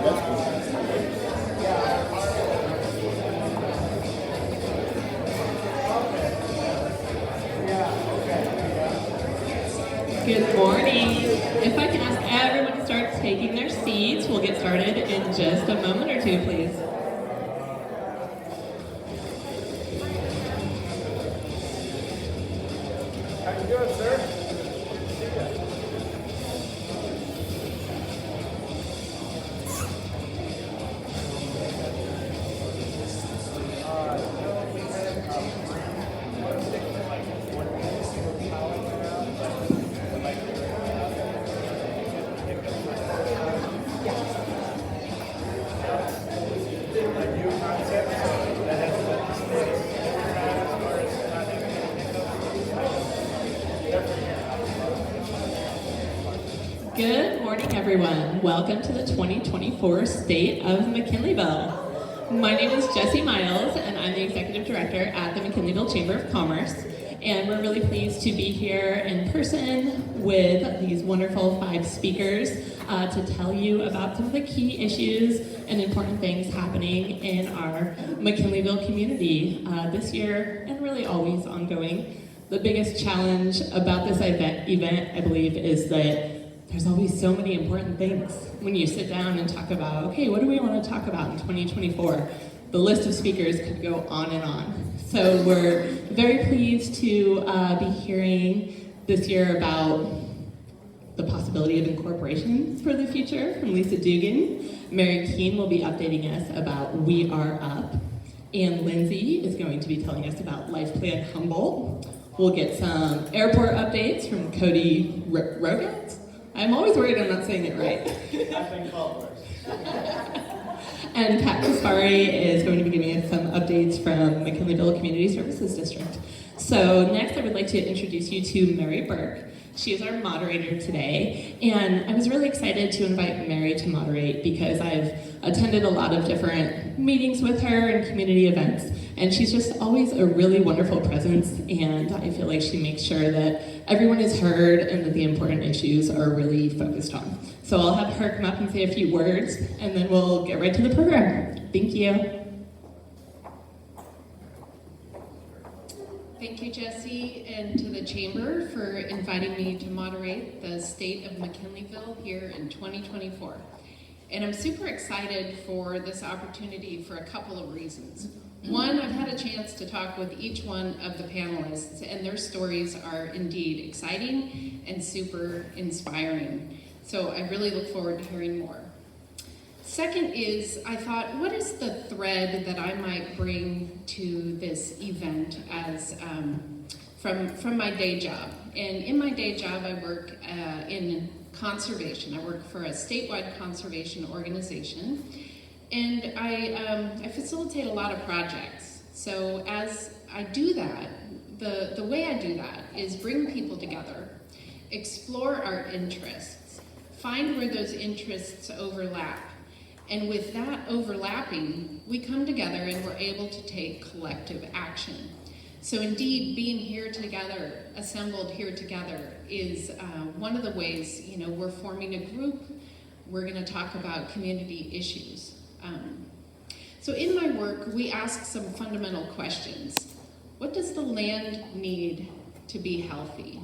Good morning. If I can ask everyone to start taking their seats, we'll get started in just a moment or two, please. How you doing, sir? Good morning, everyone. Welcome to the 2024 State of McKinleyville. My name is Jessie Miles, and I'm the Executive Director at the McKinleyville Chamber of Commerce. And we're really pleased to be here in person with these wonderful 5 speakers to tell you about some of the key issues and important things happening in our McKinleyville community this year and really always ongoing. The biggest challenge about this event, I believe, is that there's always so many important things. When you sit down and talk about, okay, what do we want to talk about in 2024? The list of speakers could go on and on. So we're very pleased to be hearing this year about the possibility of incorporations for the future from Lisa Dugan. Mary Keene will be updating us about We Are Up. And Lindsay is going to be telling us about Life Plan Humboldt. We'll get some airport updates from Cody Rogat. I'm always worried I'm not saying it right. I've been called worse. And Pat Kaspari is going to be giving us some updates from McKinleyville Community Services District. So next I would like to introduce you to Mary Burke. She is our moderator today, and I was really excited to invite Mary to moderate because I've attended a lot of different meetings with her and community events, and she's just always a really wonderful presence, and I feel like she makes sure that everyone is heard and that the important issues are really focused on. So I'll have her come up and say a few words, and then we'll get right to the program. Thank you. Thank you, Jessie, and to the Chamber for inviting me to moderate the State of McKinleyville here in 2024. And I'm super excited for this opportunity for a couple of reasons. One, I've had a chance to talk with each one of the panelists, and their stories are indeed exciting and super inspiring. So I really look forward to hearing more. Second is, I thought, what is the thread that I might bring to this event as from my day job? And in my day job, I work in conservation. I work for a statewide conservation organization, and I facilitate a lot of projects. So as I do that, the way I do that is bring people together, explore our interests, find where those interests overlap. And with that overlapping, we come together and we're able to take collective action. So indeed, being here together, assembled here together, is one of the ways, we're forming a group. We're gonna talk about community issues. So in my work, we ask some fundamental questions. What does the land need to be healthy?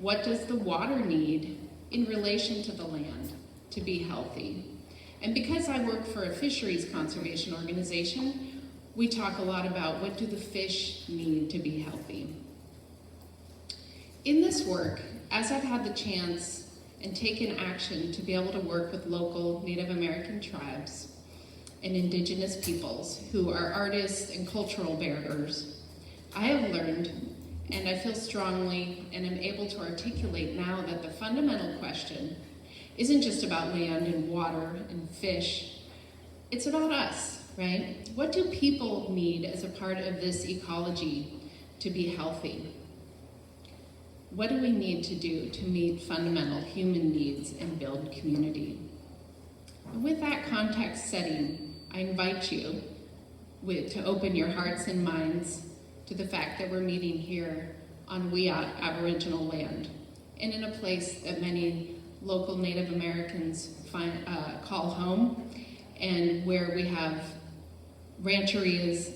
What does the water need in relation to the land to be healthy? And because I work for a fisheries conservation organization, we talk a lot about what do the fish need to be healthy. In this work, as I've had the chance and taken action to be able to work with local Native American tribes and indigenous peoples who are artists and cultural bearers, I have learned, and I feel strongly and am able to articulate now, that the fundamental question isn't just about land and water and fish. It's about us, right? What do people need as a part of this ecology to be healthy? What do we need to do to meet fundamental human needs and build community? And with that context setting, I invite you to open your hearts and minds to the fact that we're meeting here on Wiyot Aboriginal land, and in a place that many local Native Americans call home, and where we have rancherias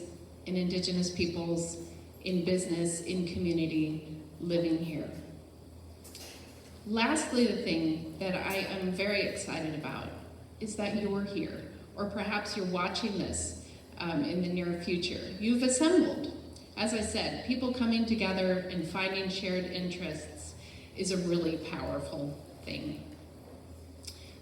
and indigenous peoples in business, in community, living here. Lastly, the thing that I am very excited about is that you're here, or perhaps you're watching this in the near future. You've assembled. As I said, people coming together and finding shared interests is a really powerful thing.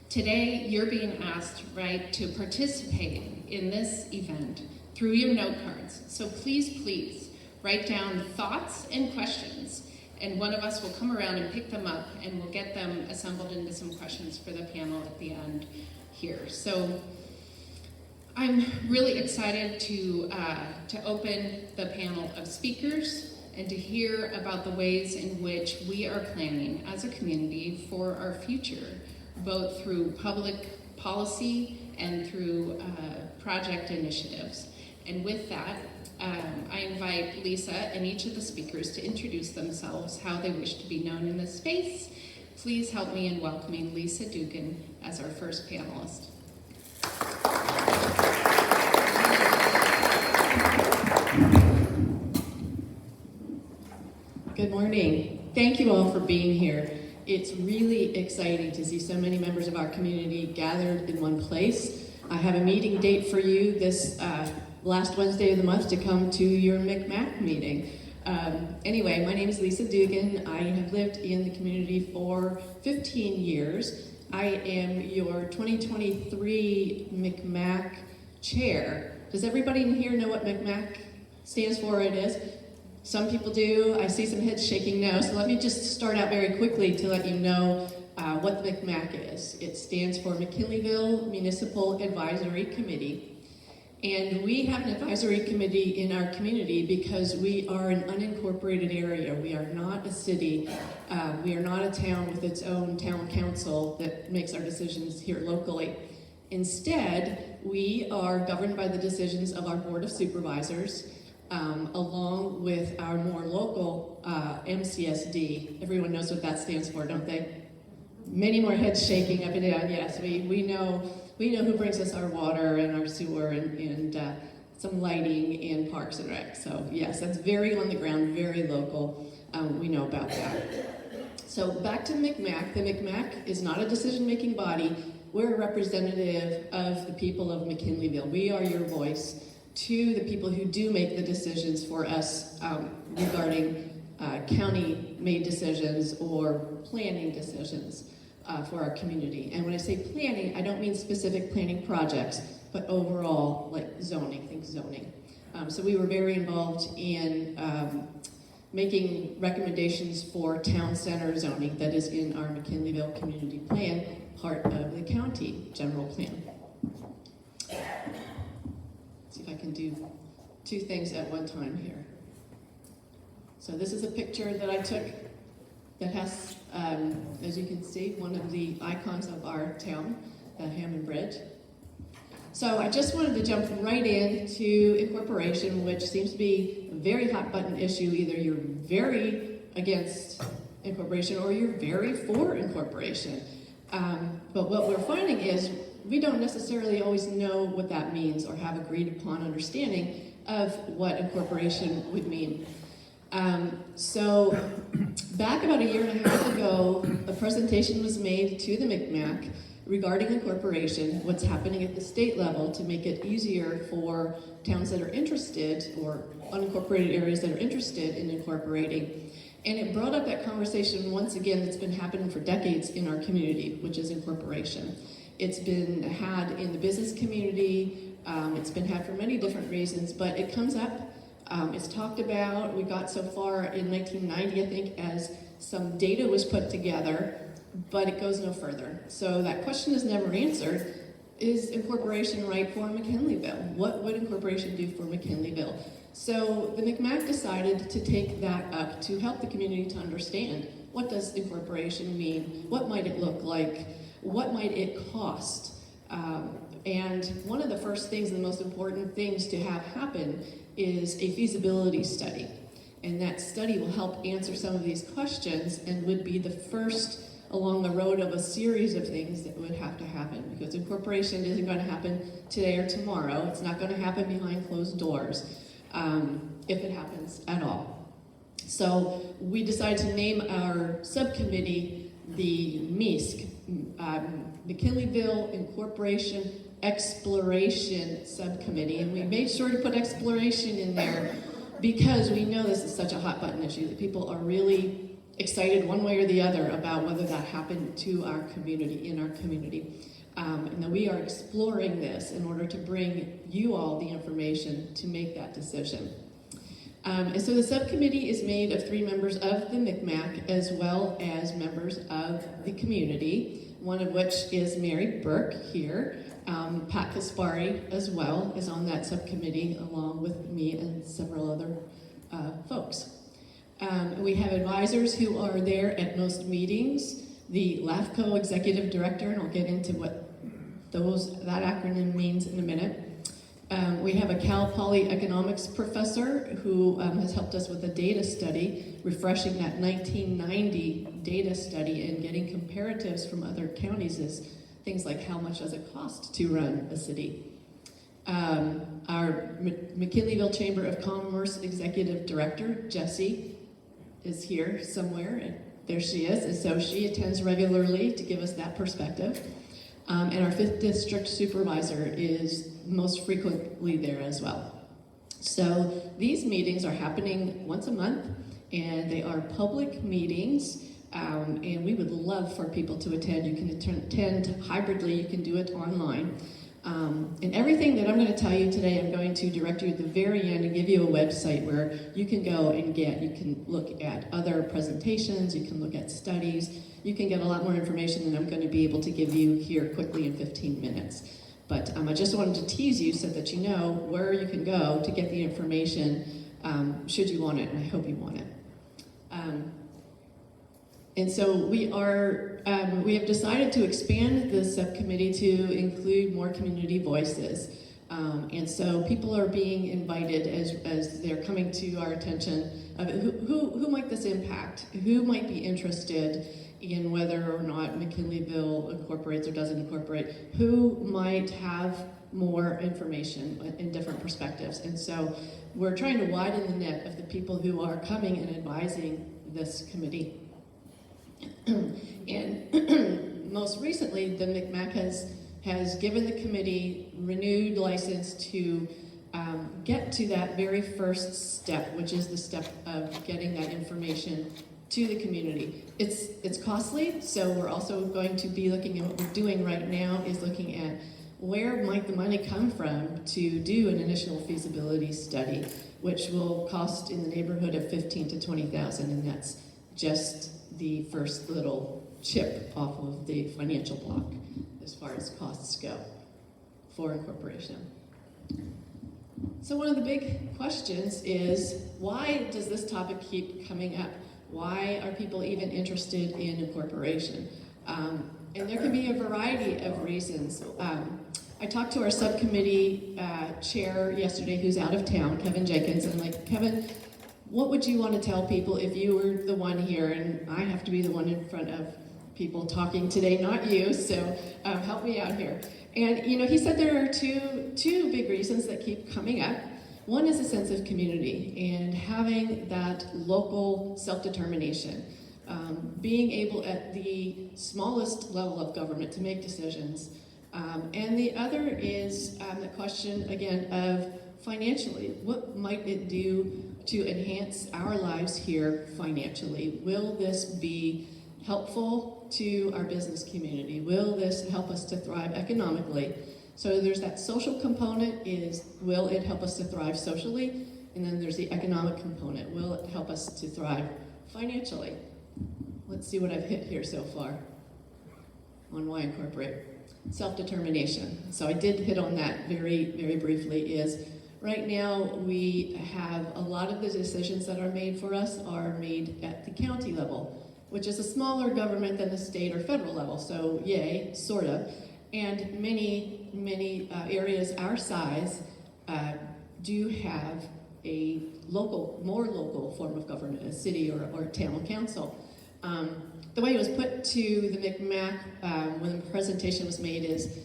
Today, you're being asked, right, to participate in this event through your note cards. So please write down thoughts and questions, and one of us will come around and pick them up, and we'll get them assembled into some questions for the panel at the end here. So I'm really excited to open the panel of speakers and to hear about the ways in which we are planning as a community for our future, both through public policy and through project initiatives. And with that, I invite Lisa and each of the speakers to introduce themselves, how they wish to be known in this space. Please help me in welcoming Lisa Dugan as our first panelist. Good morning. Thank you all for being here. It's really exciting to see so many members of our community gathered in one place. I have a meeting date for you this last Wednesday of the month to come to your McMac meeting. Anyway, my name is Lisa Dugan. I have lived in the community for 15 years. I am your 2023 McMac chair. Does everybody in here know what McMac stands for? It is? Some people do. I see some heads shaking no. So let me just start out very quickly to let you know what the McMac is. It stands for McKinleyville Municipal Advisory Committee. And we have an advisory committee in our community because we are an unincorporated area. We are not a city. We are not a town with its own town council that makes our decisions here locally. Instead, we are governed by the decisions of our Board of Supervisors, along with our more local MCSD. Everyone knows what that stands for, don't they? Many more heads shaking up and down. Yes, we know who brings us our water and our sewer and some lighting and parks and rec. So yes, that's very on the ground, very local. We know about that. So back to McMac. The McMac is not a decision-making body. We're a representative of the people of McKinleyville. We are your voice to the people who do make the decisions for us regarding county-made decisions or planning decisions for our community. And when I say planning, I don't mean specific planning projects, but overall, like zoning, think zoning. So we were very involved in making recommendations for town center zoning that is in our McKinleyville Community Plan, part of the county general plan. See if I can do two things at one time here. So this is a picture that I took that has, as you can see, one of the icons of our town, the Hammond Bridge. So I just wanted to jump right into incorporation, which seems to be a very hot button issue. Either you're very against incorporation or you're very for incorporation. But what we're finding is we don't necessarily always know what that means or have agreed upon understanding of what incorporation would mean. So back about a year and a half ago, a presentation was made to the McMac regarding incorporation, what's happening at the state level to make it easier for towns that are interested or unincorporated areas that are interested in incorporating. And it brought up that conversation once again that's been happening for decades in our community, which is incorporation. It's been had in the business community, it's been had for many different reasons, but it comes up, it's talked about. We got so far in 1990, I think, as some data was put together, but it goes no further. So that question is never answered. Is incorporation right for McKinleyville? What would incorporation do for McKinleyville? So the McMac decided to take that up to help the community to understand, what does incorporation mean? What might it look like? What might it cost? And one of the first things and the most important things to have happen is a feasibility study. And that study will help answer some of these questions and would be the first along the road of a series of things that would have to happen, because incorporation isn't going to happen today or tomorrow. It's not going to happen behind closed doors, if it happens at all. So we decided to name our subcommittee the MISC, McKinleyville Incorporation Exploration Subcommittee, and we made sure to put exploration in there because we know this is such a hot button issue that people are really excited one way or the other about whether that happened to our community, in our community. And that we are exploring this in order to bring you all the information to make that decision. And so the subcommittee is made of 3 members of the MCMAC as well as members of the community, one of which is Mary Burke here. Pat Kaspari as well is on that subcommittee along with me and several other folks. We have advisors who are there at most meetings. The LAFCO executive director, and I'll get into what that acronym means in a minute. We have a Cal Poly economics professor who has helped us with a data study, refreshing that 1990 data study and getting comparatives from other counties as things like how much does it cost to run a city. Our McKinleyville Chamber of Commerce executive director, Jessie, is here somewhere, and there she is, and so she attends regularly to give us that perspective. And our 5th district supervisor is most frequently there as well. So these meetings are happening once a month, and they are public meetings, and we would love for people to attend. You can attend hybridly, you can do it online. And everything that I'm going to tell you today, I'm going to direct you at the very end and give you a website where you can go and you can look at other presentations, you can look at studies, you can get a lot more information than I'm going to be able to give you here quickly in 15 minutes. But I just wanted to tease you so that you know where you can go to get the information should you want it, and I hope you want it. And so we have decided to expand the subcommittee to include more community voices. And so people are being invited as they're coming to our attention of who might this impact? Who might be interested in whether or not McKinleyville incorporates or doesn't incorporate? Who might have more information in different perspectives? And so we're trying to widen the net of the people who are coming and advising this committee. And most recently, the MCMAC has given the committee renewed license to get to that very first step, which is the step of getting that information to the community. It's costly, so we're also going to be looking at what we're doing right now is looking at where might the money come from to do an initial feasibility study, which will cost in the neighborhood of $15,000 to $20,000, and that's just the first little chip off of the financial block as far as costs go for incorporation. So one of the big questions is, why does this topic keep coming up? Why are people even interested in incorporation? And there can be a variety of reasons. I talked to our subcommittee chair yesterday, who's out of town, Kevin Jenkins, and I'm like, Kevin, what would you want to tell people if you were the one here? And I have to be the one in front of people talking today, not you, so help me out here. And he said there are two big reasons that keep coming up. One is a sense of community and having that local self-determination, being able at the smallest level of government to make decisions. And the other is the question, again, of financially. What might it do to enhance our lives here financially? Will this be helpful to our business community? Will this help us to thrive economically? So there's that social component, will it help us to thrive socially? And then there's the economic component, will it help us to thrive financially? Let's see what I've hit here so far on why incorporate. Self-determination. So I did hit on that very, very briefly. Is right now we have a lot of the decisions that are made for us are made at the county level, which is a smaller government than the state or federal level. So yay, sort of. And many areas our size do have a more local form of government, a city or town council. the way it was put to the McMac when the presentation was made is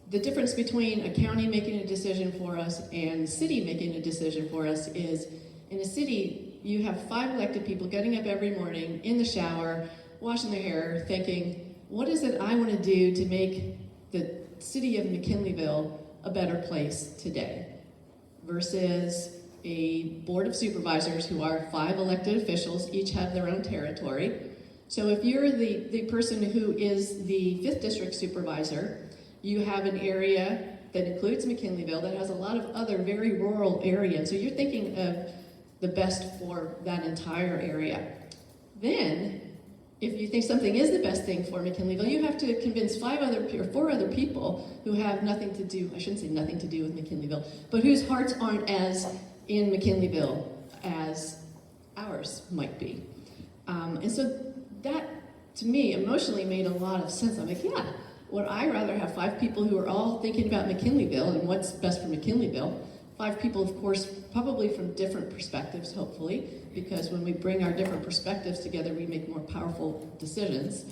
the difference between a county making a decision for us and the city making a decision for us is in a city, you have 5 elected people getting up every morning in the shower, washing their hair, thinking, what is it I want to do to make the city of McKinleyville a better place today? Versus a board of supervisors who are 5 elected officials, each have their own territory. So if you're the person who is the 5th district supervisor, you have an area that includes McKinleyville that has a lot of other very rural areas. So you're thinking of the best for that entire area. Then, if you think something is the best thing for McKinleyville, you have to convince 4 other people who have nothing to do, I shouldn't say nothing to do with McKinleyville, but whose hearts aren't as in McKinleyville as ours might be. And so that, to me, emotionally made a lot of sense. I'm like, yeah, would I rather have 5 people who are all thinking about McKinleyville and what's best for McKinleyville? 5 people, of course, probably from different perspectives, hopefully, because when we bring our different perspectives together, we make more powerful decisions.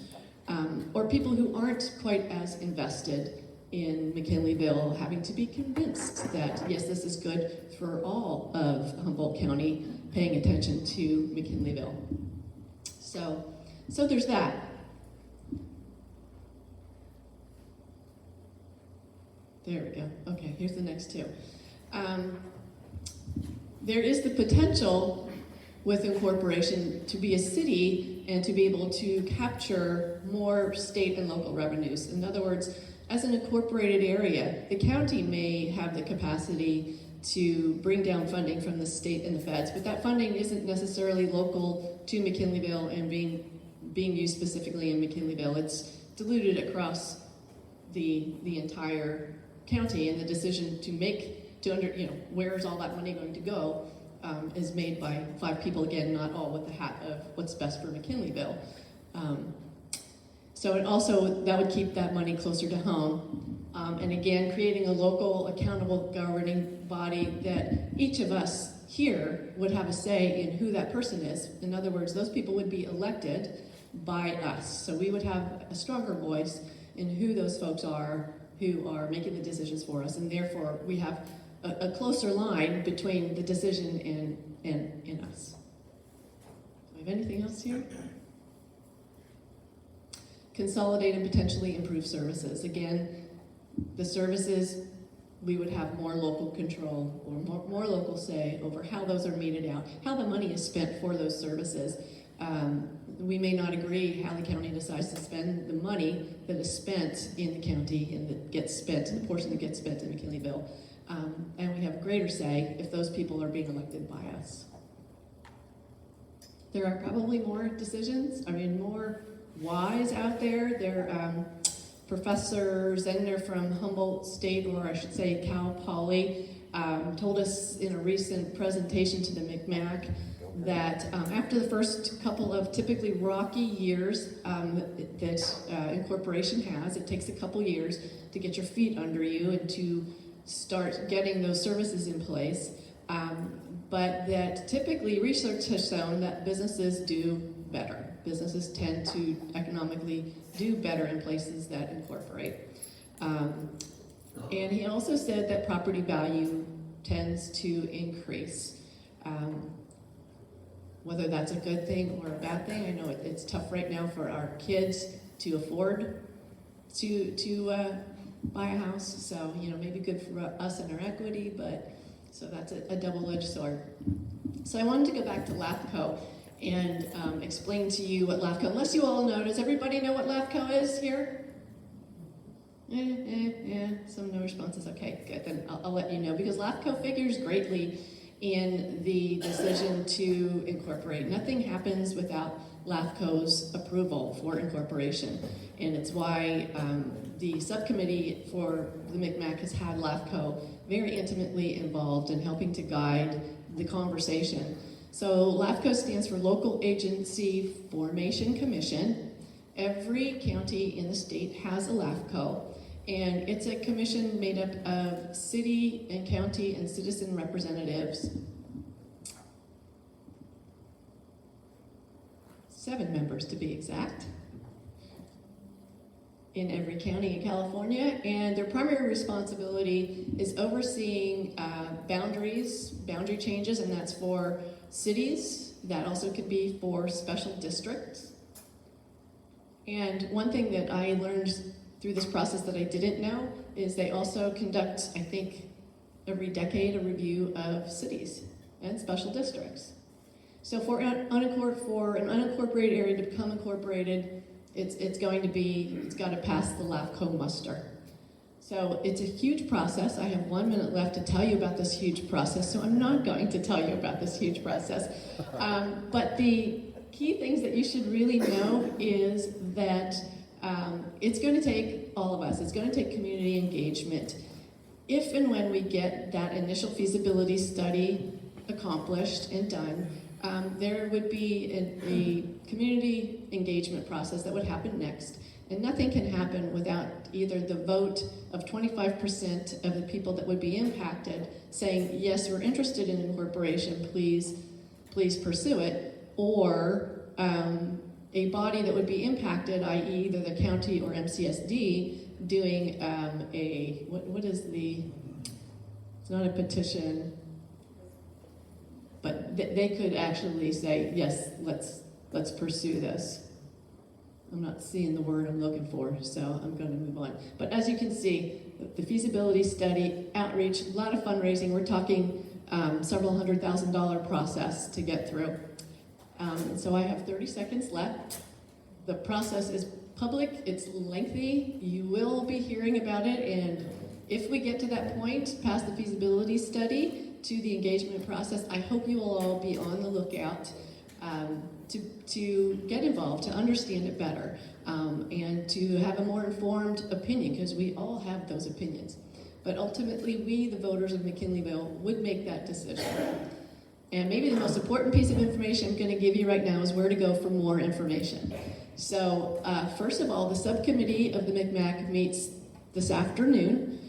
Or people who aren't quite as invested in McKinleyville, having to be convinced that, yes, this is good for all of Humboldt County, paying attention to McKinleyville. So there's that. There we go. Okay, here's the next 2. There is the potential with incorporation to be a city and to be able to capture more state and local revenues. In other words, as an incorporated area, the county may have the capacity to bring down funding from the state and the feds, but that funding isn't necessarily local to McKinleyville and being used specifically in McKinleyville. It's diluted across the entire county, and the decision to make where's all that money going to go is made by 5 people, again, not all with the hat of what's best for McKinleyville. So it also, that would keep that money closer to home. And again, creating a local accountable governing body that each of us here would have a say in who that person is. In other words, those people would be elected by us. So we would have a stronger voice in who those folks are who are making the decisions for us, and therefore we have a closer line between the decision and us. Do I have anything else here? Consolidate and potentially improve services. Again, the services, we would have more local control or more local say over how those are meted out, how the money is spent for those services. We may not agree how the county decides to spend the money that is spent in the county and that gets spent, the portion that gets spent in McKinleyville. And we have greater say if those people are being elected by us. There are probably more decisions, more whys out there. Professor Zender from Humboldt State, or I should say Cal Poly, told us in a recent presentation to the McMac that after the first couple of typically rocky years that incorporation has, it takes a couple years to get your feet under you and to start getting those services in place, but that typically research has shown that businesses do better. Businesses tend to economically do better in places that incorporate. And he also said that property value tends to increase. Whether that's a good thing or a bad thing, I know it's tough right now for our kids to afford to buy a house. So, maybe good for us and our equity, but so that's a double-edged sword. So I wanted to go back to LAFCO and explain to you what LAFCO, unless you all know, does everybody know what LAFCO is here? Some no responses. Okay, good, then I'll let you know, because LAFCO figures greatly in the decision to incorporate. Nothing happens without LAFCO's approval for incorporation, and it's why the subcommittee for the McMac has had LAFCO very intimately involved in helping to guide the conversation. So LAFCO stands for Local Agency Formation Commission. Every county in the state has a LAFCO, and it's a commission made up of city and county and citizen representatives. 7 members to be exact, in every county in California, and their primary responsibility is overseeing boundary changes, and that's for cities. That also could be for special districts. And one thing that I learned through this process that I didn't know is they also conduct, I think, every decade a review of cities and special districts. So for an unincorporated area to become incorporated, it's got to pass the LAFCO muster. So it's a huge process. I have 1 minute left to tell you about this huge process, so I'm not going to tell you about this huge process. But the key things that you should really know is that it's going to take all of us. It's going to take community engagement. If and when we get that initial feasibility study accomplished and done, there would be a community engagement process that would happen next. And nothing can happen without either the vote of 25% of the people that would be impacted saying, yes, we're interested in incorporation, please pursue it, or a body that would be impacted, i.e. either the county or MCSD, doing it's not a petition, but they could actually say, yes, let's pursue this. I'm not seeing the word I'm looking for, so I'm going to move on. But as you can see, the feasibility study, outreach, a lot of fundraising. We're talking several $100,000 process to get through. So I have 30 seconds left. The process is public, it's lengthy. You will be hearing about it, and if we get to that point, past the feasibility study to the engagement process, I hope you will all be on the lookout to get involved, to understand it better, and to have a more informed opinion, because we all have those opinions. But ultimately, we, the voters of McKinleyville, would make that decision. And maybe the most important piece of information I'm going to give you right now is where to go for more information. So first of all, the subcommittee of the MCMAC meets this afternoon,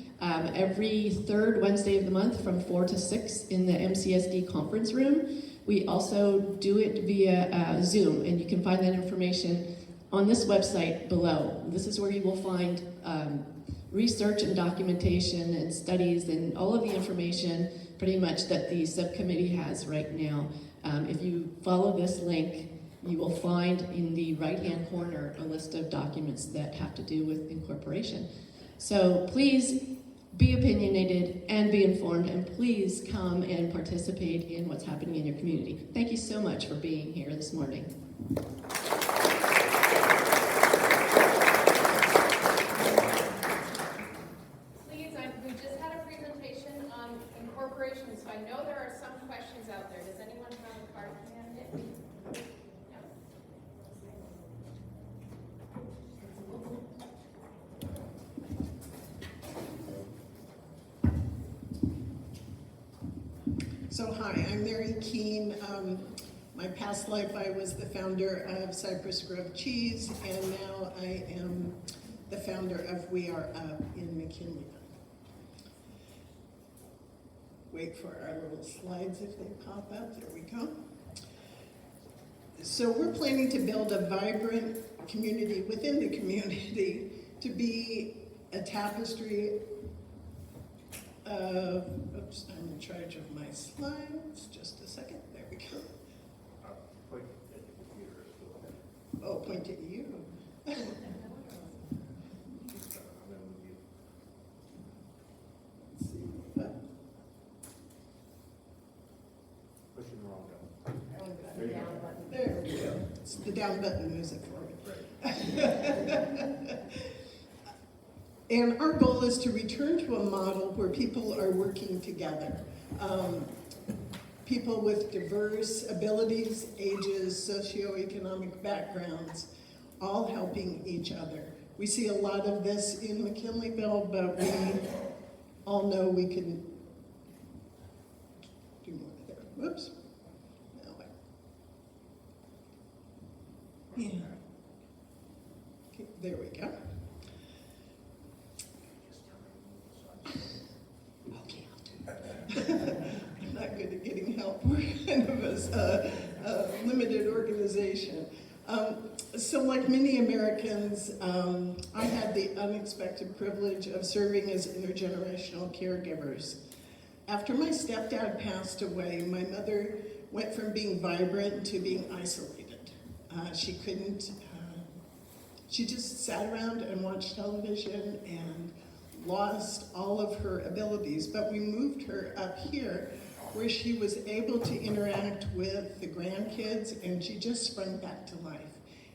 every third Wednesday of the month from 4 to 6 in the MCSD conference room. We also do it via Zoom, and you can find that information on this website below. This is where you will find research and documentation and studies and all of the information pretty much that the subcommittee has right now. If you follow this link, you will find in the right-hand corner a list of documents that have to do with incorporation. So please be opinionated and be informed, and please come and participate in what's happening in your community. Thank you so much for being here this morning. Please, we just had a presentation on incorporation, so I know there are some questions out there. Does anyone have a card handy? So hi, I'm Mary Keene. My past life I was the founder of Cypress Grove Cheese, and now I am the founder of We Are Up in McKinleyville. Wait for our little slides if they pop up. There we go. So we're planning to build a vibrant community within the community to be a tapestry of, oops, I'm in charge of my slides. Just a second. There we go. Point at the computer. Oh, point at you. I'm gonna move you. Let's see. Pushing the wrong button. There you go. There we go. It's the down button moves it forward. And our goal is to return to a model where people are working together. People with diverse abilities, ages, socioeconomic backgrounds, all helping each other. We see a lot of this in McKinleyville, but we all know we can do more there. Whoops. No way. Yeah. Okay, there we go. Okay, I'll do it. I'm not good at getting help. We're kind of a limited organization. So like many Americans, I had the unexpected privilege of serving as intergenerational caregivers. After my stepdad passed away, my mother went from being vibrant to being isolated. She just sat around and watched television and lost all of her abilities. But we moved her up here where she was able to interact with the grandkids, and she just sprung back to life.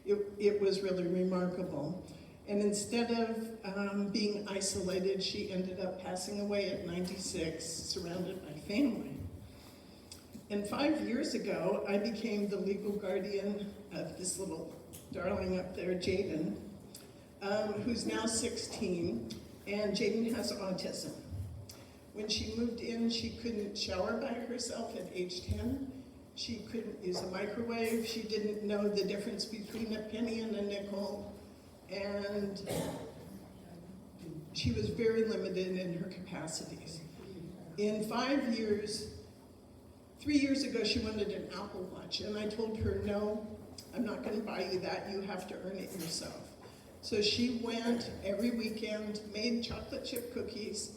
It was really remarkable. And instead of being isolated, she ended up passing away at 96, surrounded by family. And 5 years ago, I became the legal guardian of this little darling up there, Jaden, who's now 16, and Jaden has autism. When she moved in, she couldn't shower by herself at age 10. She couldn't use a microwave. She didn't know the difference between a penny and a nickel. And she was very limited in her capacities. In 5 years, 3 years ago, she wanted an Apple Watch. And I told her, no, I'm not going to buy you that. You have to earn it yourself. So she went every weekend, made chocolate chip cookies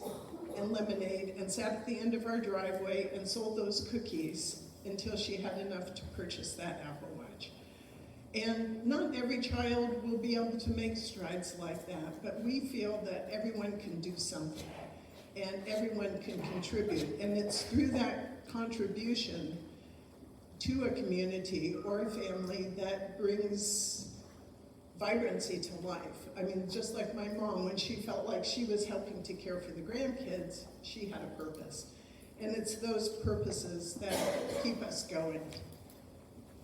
and lemonade, and sat at the end of our driveway and sold those cookies until she had enough to purchase that Apple Watch. And not every child will be able to make strides like that, but we feel that everyone can do something and everyone can contribute. And it's through that contribution to a community or a family that brings vibrancy to life. I mean, just like my mom, when she felt like she was helping to care for the grandkids, she had a purpose. And it's those purposes that keep us going.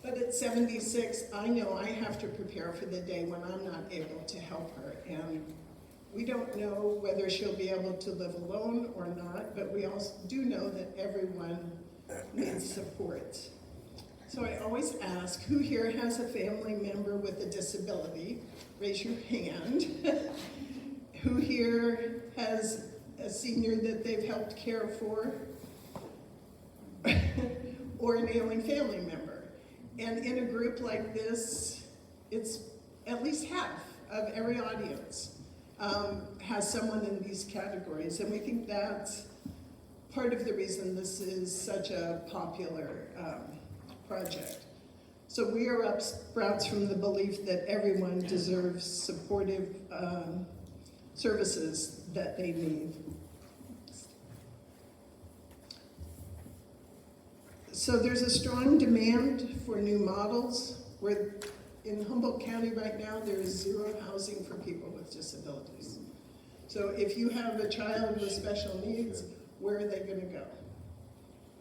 But at 76, I know I have to prepare for the day when I'm not able to help her. And we don't know whether she'll be able to live alone or not, but we also do know that everyone needs support. So I always ask, who here has a family member with a disability? Raise your hand. Who here has a senior that they've helped care for? Or an ailing family member? And in a group like this, it's at least half of every audience has someone in these categories. And we think that's part of the reason this is such a popular project. So we are up sprouts from the belief that everyone deserves supportive services that they need. So there's a strong demand for new models. Where in Humboldt County right now, there is zero housing for people with disabilities. So if you have a child with special needs, where are they going to go?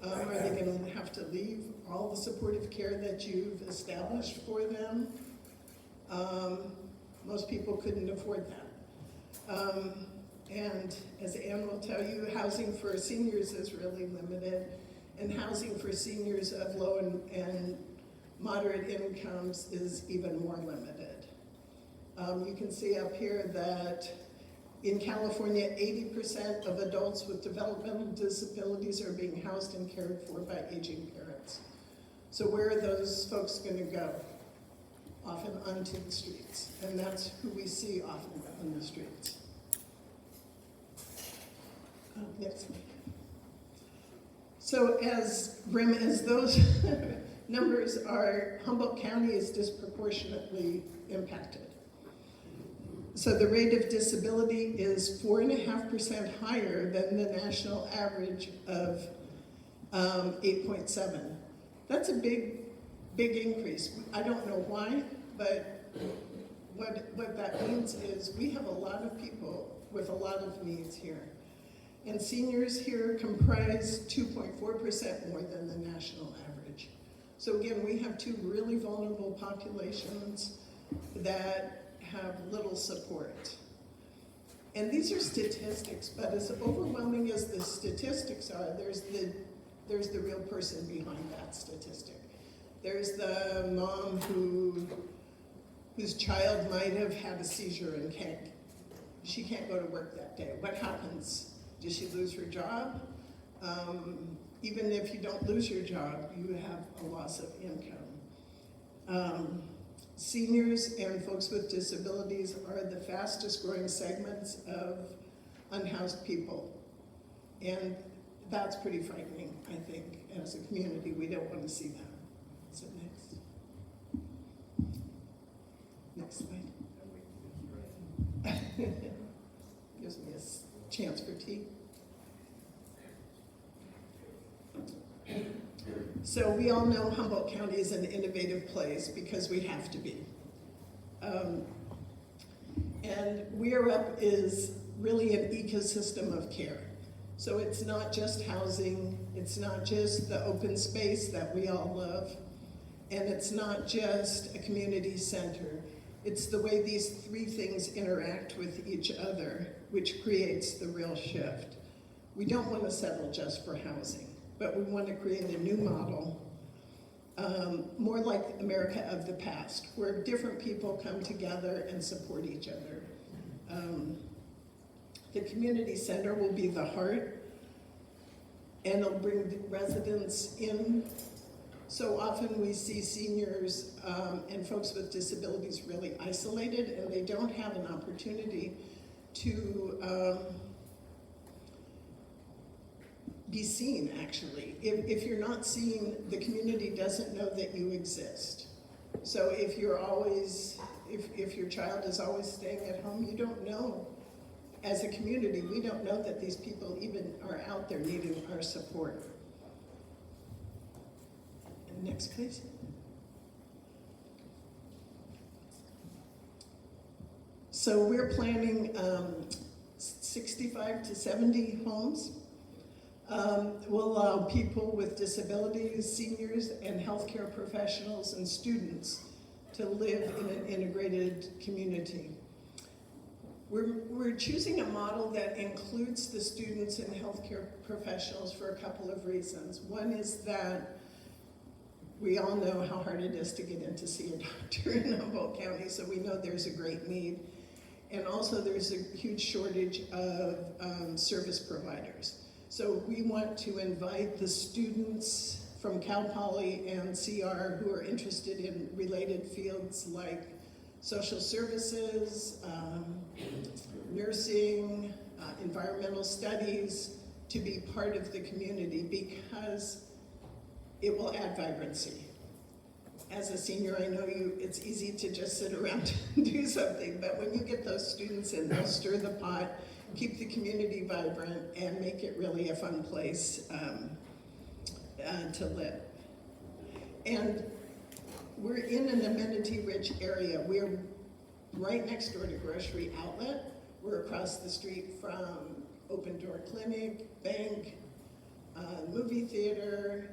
Are they going to have to leave all the supportive care that you've established for them? Most people couldn't afford that. And as Ann will tell you, housing for seniors is really limited, and housing for seniors of low and moderate incomes is even more limited. You can see up here that in California, 80% of adults with developmental disabilities are being housed and cared for by aging parents. So where are those folks going to go? Often onto the streets, and that's who we see often on the streets. Next slide. So as grim as those numbers are, Humboldt County is disproportionately impacted. So the rate of disability is 4.5% higher than the national average of 8.7. That's a big increase. I don't know why, but what that means is we have a lot of people with a lot of needs here. And seniors here comprise 2.4% more than the national average. So again, we have two really vulnerable populations that have little support. And these are statistics, but as overwhelming as the statistics are, there's the real person behind that statistic. There's the mom whose child might have had a seizure and she can't go to work that day. What happens? Does she lose her job? Even if you don't lose your job, you have a loss of income. Seniors and folks with disabilities are the fastest growing segments of unhoused people. And that's pretty frightening, I think. As a community, we don't want to see that. So next slide. Gives me a chance for tea. So we all know Humboldt County is an innovative place because we have to be. And We're Up is really an ecosystem of care. So it's not just housing, it's not just the open space that we all love, and it's not just a community center. It's the way these three things interact with each other, which creates the real shift. We don't want to settle just for housing, but we want to create a new model, more like America of the past, where different people come together and support each other. The community center will be the heart, and it'll bring the residents in. So often we see seniors and folks with disabilities really isolated, and they don't have an opportunity to be seen, actually. If you're not seen, the community doesn't know that you exist. So if you're always, if your child is always staying at home, you don't know. As a community, we don't know that these people even are out there needing our support. And next, please. So we're planning 65 to 70 homes. We'll allow people with disabilities, seniors, and healthcare professionals and students to live in an integrated community. We're choosing a model that includes the students and healthcare professionals for a couple of reasons. One is that we all know how hard it is to get in to see a doctor in Humboldt County, so we know there's a great need. And also there's a huge shortage of service providers. So we want to invite the students from Cal Poly and CR who are interested in related fields like social services, nursing, environmental studies, to be part of the community because it will add vibrancy. As a senior, I know it's easy to just sit around and do something, but when you get those students in, they'll stir the pot, keep the community vibrant, and make it really a fun place to live. And we're in an amenity-rich area. We're right next door to Grocery Outlet. We're across the street from Open Door Clinic, bank, movie theater,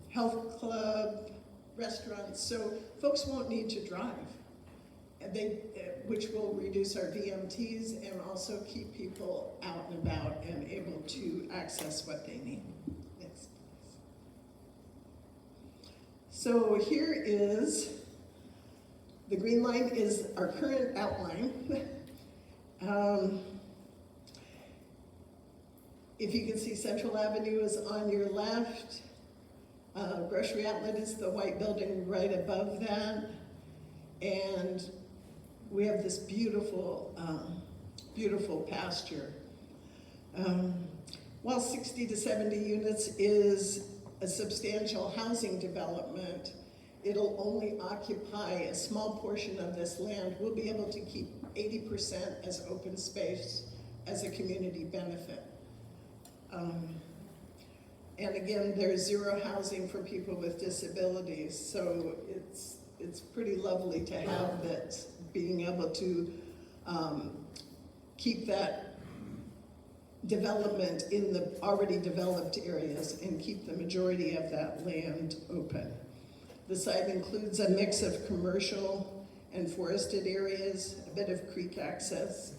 health club, restaurants. So folks won't need to drive, which will reduce our VMTs and also keep people out and about and able to access what they need. Next, please. So here is, the green line is our current outline. If you can see, Central Avenue is on your left. Grocery Outlet is the white building right above that. And we have this beautiful, beautiful pasture. While 60 to 70 units is a substantial housing development, it'll only occupy a small portion of this land. We'll be able to keep 80% as open space as a community benefit. And again, there's zero housing for people with disabilities, so it's pretty lovely to have that, being able to keep that development in the already developed areas and keep the majority of that land open. The site includes a mix of commercial and forested areas, a bit of creek access,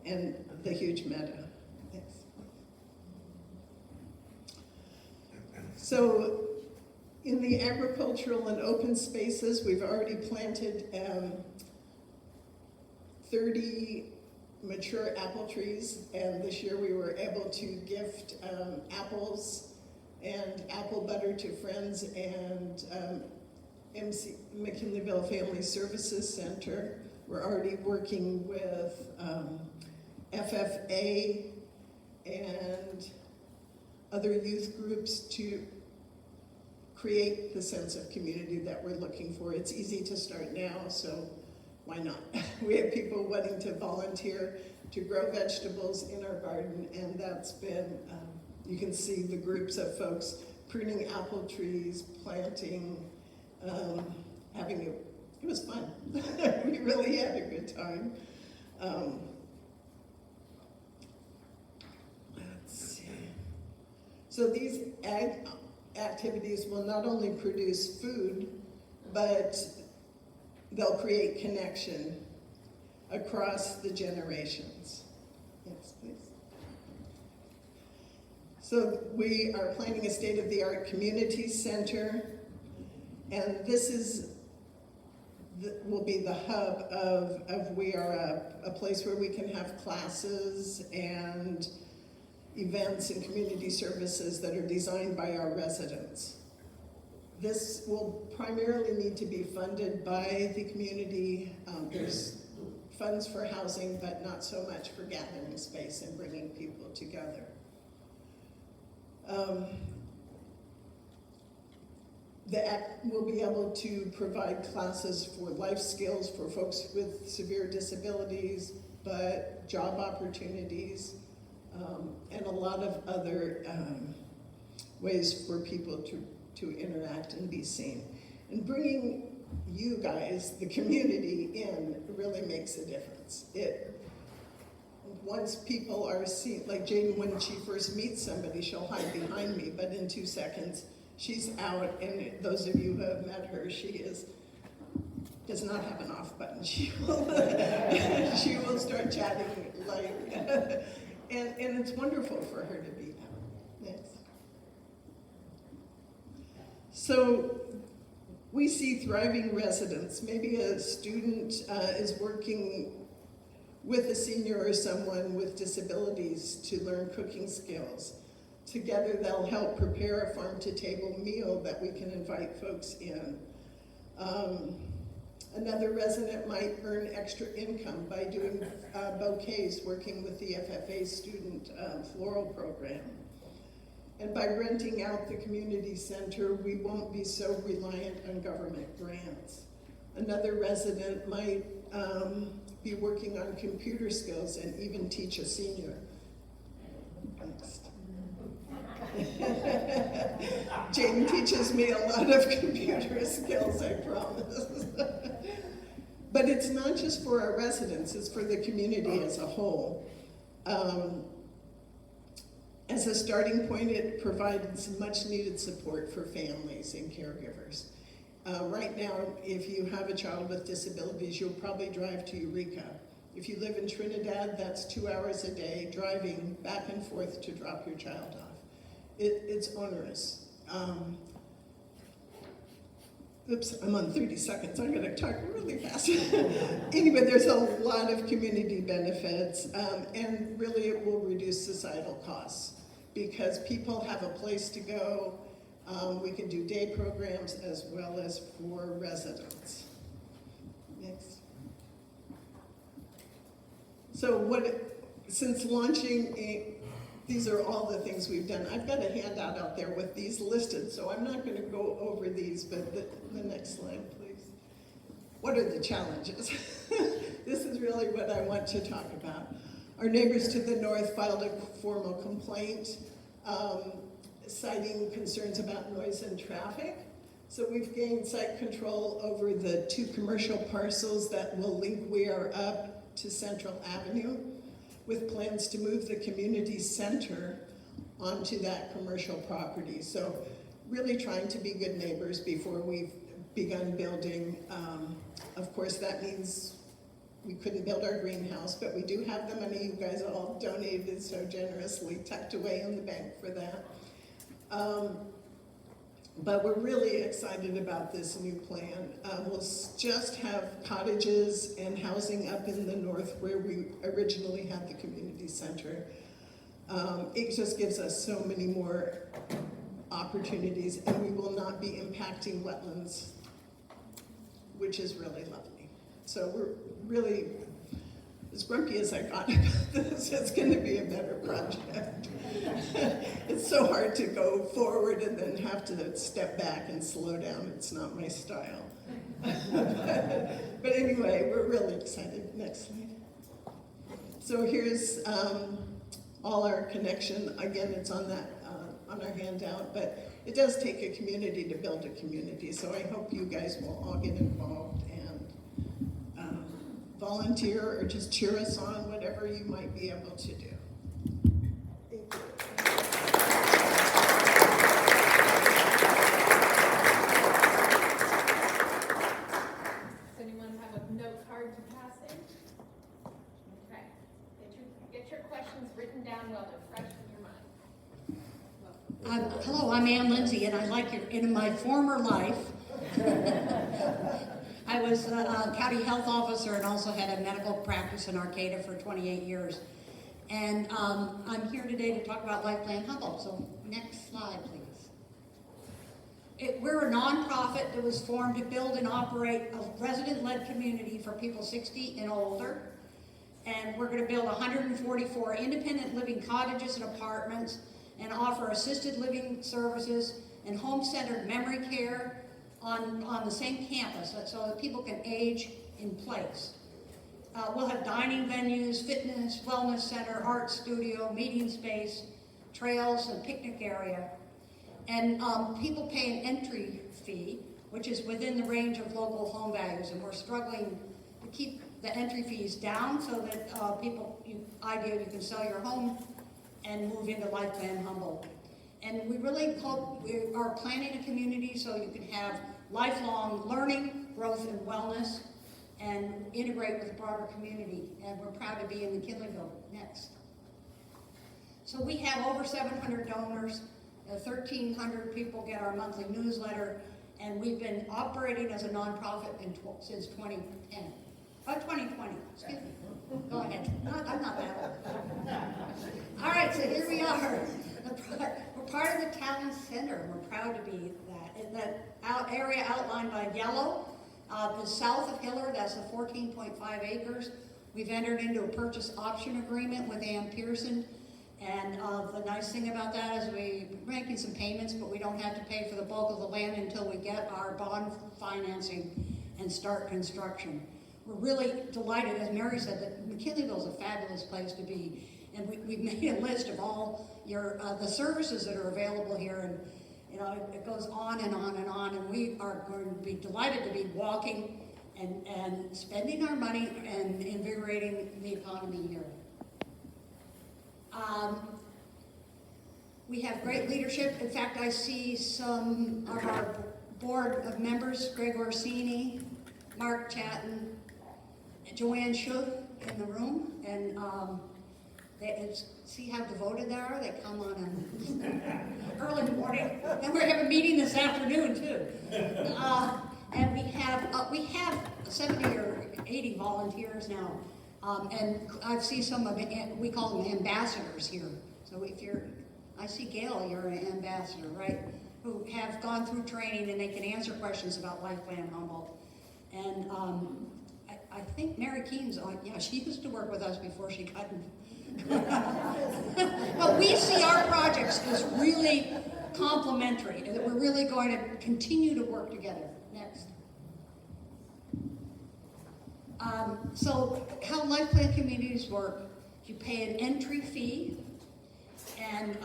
and the huge meadow. Thanks. So in the agricultural and open spaces, we've already planted 30 mature apple trees, and this year we were able to gift apples and apple butter to friends and McKinleyville Family Services Center. We're already working with FFA and other youth groups to create the sense of community that we're looking for. It's easy to start now, so why not? We have people wanting to volunteer to grow vegetables in our garden, and that's been, you can see the groups of folks pruning apple trees, planting, it was fun. We really had a good time. Let's see. So these ag activities will not only produce food, but they'll create connection across the generations. Yes, please. So we are planning a state-of-the-art community center, and this will be the hub of we are a place where we can have classes and events and community services that are designed by our residents. This will primarily need to be funded by the community. There's funds for housing, but not so much for gathering space and bringing people together. The Act will be able to provide classes for life skills for folks with severe disabilities, but job opportunities, and a lot of other ways for people to interact and be seen. And bringing you guys, the community, in really makes a difference. Once people are seen, like Jaden, when she first meets somebody, she'll hide behind me, but in 2 seconds, she's out, and those of you who have met her, she does not have an off button. She will start chatting, like, and it's wonderful for her to be out. Yes. So we see thriving residents. Maybe a student is working with a senior or someone with disabilities to learn cooking skills. Together they'll help prepare a farm-to-table meal that we can invite folks in. Another resident might earn extra income by doing bouquets, working with the FFA student floral program. And by renting out the community center, we won't be so reliant on government grants. Another resident might be working on computer skills and even teach a senior. Next. Jane teaches me a lot of computer skills, I promise. But it's not just for our residents, it's for the community as a whole. As a starting point, it provides much needed support for families and caregivers. Right now, if you have a child with disabilities, you'll probably drive to Eureka. If you live in Trinidad, that's 2 hours a day driving back and forth to drop your child off. It's onerous. Oops, I'm on 30 seconds. I'm gonna talk really fast. Anyway, there's a lot of community benefits, and really it will reduce societal costs because people have a place to go. We can do day programs as well as for residents. Next. So since launching, these are all the things we've done. I've got a handout out there with these listed, so I'm not going to go over these, but the next slide, please. What are the challenges? This is really what I want to talk about. Our neighbors to the north filed a formal complaint citing concerns about noise and traffic. So we've gained site control over the 2 commercial parcels that will link Weir up to Central Avenue, with plans to move the community center onto that commercial property. So really trying to be good neighbors before we've begun building. Of course, that means we couldn't build our greenhouse, but we do have the money you guys all donated so generously tucked away in the bank for that. But we're really excited about this new plan. We'll just have cottages and housing up in the north where we originally had the community center. It just gives us so many more opportunities, and we will not be impacting wetlands which is really lovely. So we're really, as grumpy as I got about this, it's going to be a better project. It's so hard to go forward and then have to step back and slow down. It's not my style. But anyway, we're really excited. Next slide. So here's all our connection. Again, it's on that on our handout, but it does take a community to build a community. So I hope you guys will all get involved and volunteer or just cheer us on, whatever you might be able to do. Thank you. Does anyone have a note card to pass in? Okay. Get your questions written down while they're fresh in your mind. Hello, I'm Ann Lindsay, and I'd like to, in my former life, I was a county health officer and also had a medical practice in Arcata for 28 years. And I'm here today to talk about Life Plan Humboldt. So next slide, please. We're a nonprofit that was formed to build and operate a resident-led community for people 60 and older. And we're going to build 144 independent living cottages and apartments and offer assisted living services and home-centered memory care on the same campus so that people can age in place. We'll have dining venues, fitness, wellness center, art studio, meeting space, trails, and picnic area. And people pay an entry fee, which is within the range of local home values, and we're struggling to keep the entry fees down so that ideally you can sell your home and move into Life Plan Humboldt. And we really hope we are planning a community so you can have lifelong learning, growth, and wellness, and integrate with the broader community. And we're proud to be in McKinleyville. Next. So we have over 700 donors, 1,300 people get our monthly newsletter, and we've been operating as a nonprofit since 2010. 2020, excuse me. Go ahead. I'm not that old. All right, so here we are. We're part of the town center, and we're proud to be that. In that area outlined by yellow is south of Hiller. That's the 14.5 acres. We've entered into a purchase option agreement with Ann Pearson, and the nice thing about that is we're making some payments, but we don't have to pay for the bulk of the land until we get our bond financing and start construction. We're really delighted, as Mary said, that McKinleyville is a fabulous place to be. And we've made a list of all the services that are available here, and it goes on and on and on. And we are going to be delighted to be walking and spending our money and invigorating the economy here. We have great leadership. In fact, I see some of our board of members: Greg Orsini, Mark Chatton, Joanne Shook in the room, and see how devoted they are. They come on an early morning, and we have a meeting this afternoon too. And we have 70 or 80 volunteers now, and I see some of it. We call them ambassadors here. So I see Gail, you're an ambassador, right? Who have gone through training and they can answer questions about Life Plan Humboldt. And I think Mary Keene's on. Yeah, she used to work with us before she got in. But we see our projects as really complementary, and that we're really going to continue to work together. Next. So how Life Plan communities work, you pay an entry fee, and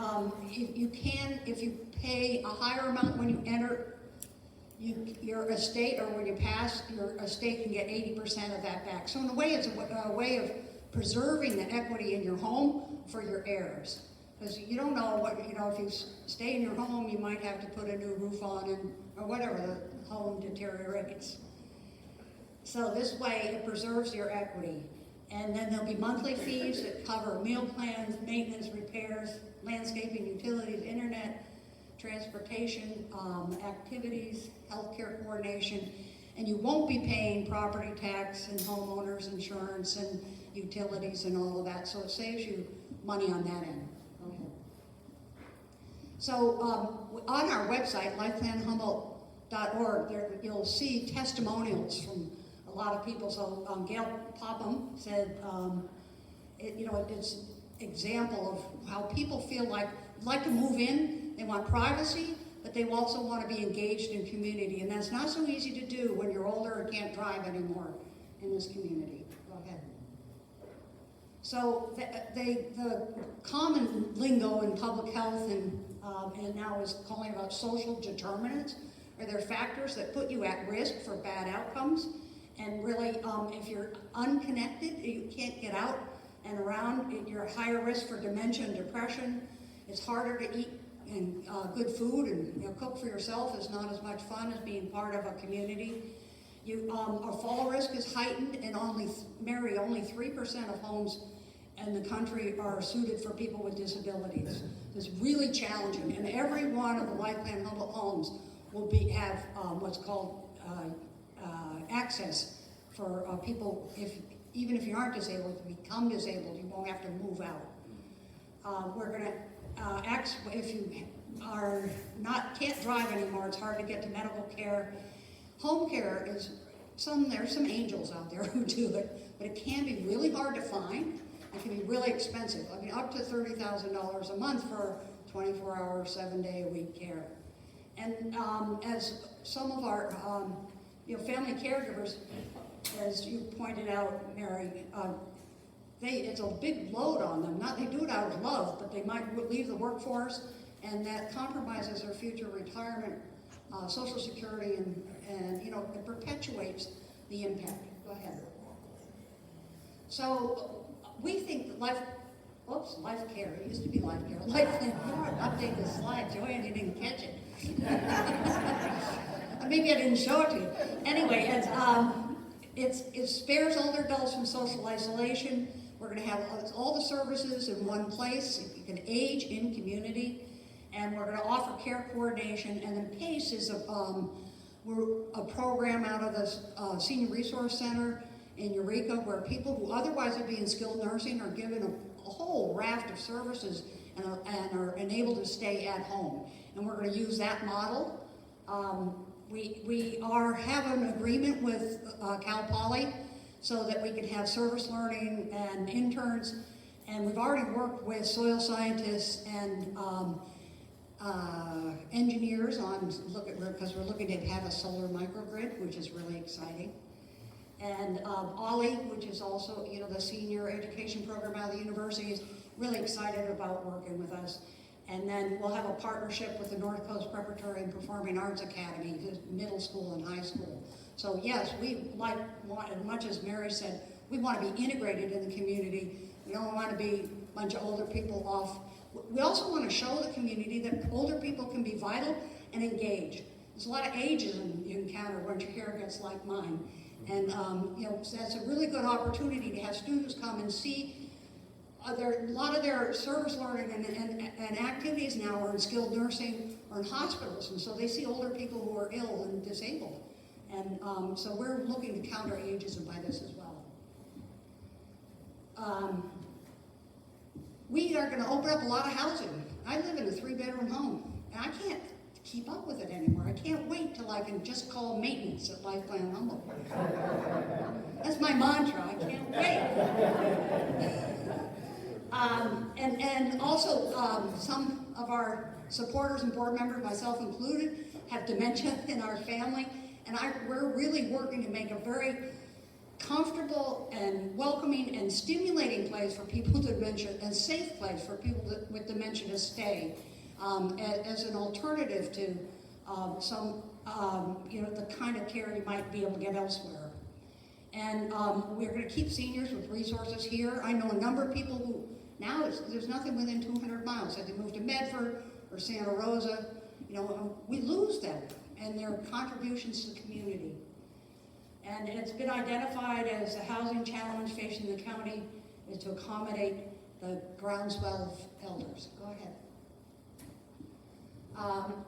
if you pay a higher amount when you enter your estate, or when you pass, your estate can get 80% of that back. So in a way, it's a way of preserving the equity in your home for your heirs. Because you don't know if you stay in your home, you might have to put a new roof on or whatever, the home deteriorates. So this way, it preserves your equity. And then there'll be monthly fees that cover meal plans, maintenance, repairs, landscaping, utilities, internet, transportation, activities, healthcare coordination, and you won't be paying property tax and homeowners insurance and utilities and all of that, so it saves you money on that end. Okay. So on our website, lifeplanhumboldt.org, there, you'll see testimonials from a lot of people. So Gail Popham said, it's an example of how people feel like to move in, they want privacy, but they also want to be engaged in community. And that's not so easy to do when you're older and can't drive anymore in this community. Go ahead. So the common lingo in public health and now is calling about social determinants. Are there factors that put you at risk for bad outcomes? And really, if you're unconnected, you can't get out and around, you're at higher risk for dementia and depression. It's harder to eat and good food, and cook for yourself is not as much fun as being part of a community. Our fall risk is heightened, and only 3% of homes in the country are suited for people with disabilities. It's really challenging, and every one of the Life Plan Humboldt homes will have what's called access for people. Even if you aren't disabled, to become disabled, you won't have to move out. We're going to if you can't drive anymore, it's hard to get to medical care. Home care is there's some angels out there who do it, but it can be really hard to find. It can be really expensive. I mean, up to $30,000 a month for 24-hour, 7-day-a-week care. And as some of our family caregivers, as you pointed out, Mary, it's a big load on them. They do it out of love, but they might leave the workforce, and that compromises their future retirement, Social Security, and it perpetuates the impact. Go ahead. So we think that life care. It used to be life care. Update the slide. Joanne, you didn't catch it. Maybe I didn't show it to you. Anyway, it spares older adults from social isolation. We're going to have all the services in one place. You can age in community, and we're going to offer care coordination. And then PACE is a program out of the Senior Resource Center in Eureka, where people who otherwise would be in skilled nursing are given a whole raft of services and are enabled to stay at home. And we're going to use that model. We have an agreement with Cal Poly so that we can have service learning and interns, and we've already worked with soil scientists and engineers because we're looking to have a solar microgrid, which is really exciting. And Ollie, which is also the senior education program out of the university, is really excited about working with us. And then we'll have a partnership with the North Coast Preparatory and Performing Arts Academy, middle school and high school. So yes, we as much as Mary said, we want to be integrated in the community. We don't want to be a bunch of older people off. We also want to show the community that older people can be vital and engaged. There's a lot of ageism you encounter when your hair gets like mine. And that's a really good opportunity to have students come and see a lot of their service learning and activities now are in skilled nursing or in hospitals, and so they see older people who are ill and disabled. And so we're looking to counter ageism by this as well. We are going to open up a lot of housing. I live in a 3-bedroom home, and I can't keep up with it anymore. I can't wait till I can just call maintenance at Life Plan Humboldt. That's my mantra. I can't wait. And also, some of our supporters and board members, myself included, have dementia in our family, and we're really working to make a very comfortable and welcoming and stimulating place for people with dementia, and safe place for people with dementia to stay, as an alternative to the kind of care you might be able to get elsewhere. And we're going to keep seniors with resources here. I know a number of people who now there's nothing within 200 miles. If they move to Medford or Santa Rosa, we lose them and their contributions to the community. And it's been identified as a housing challenge facing the county is to accommodate the groundswell of elders. Go ahead.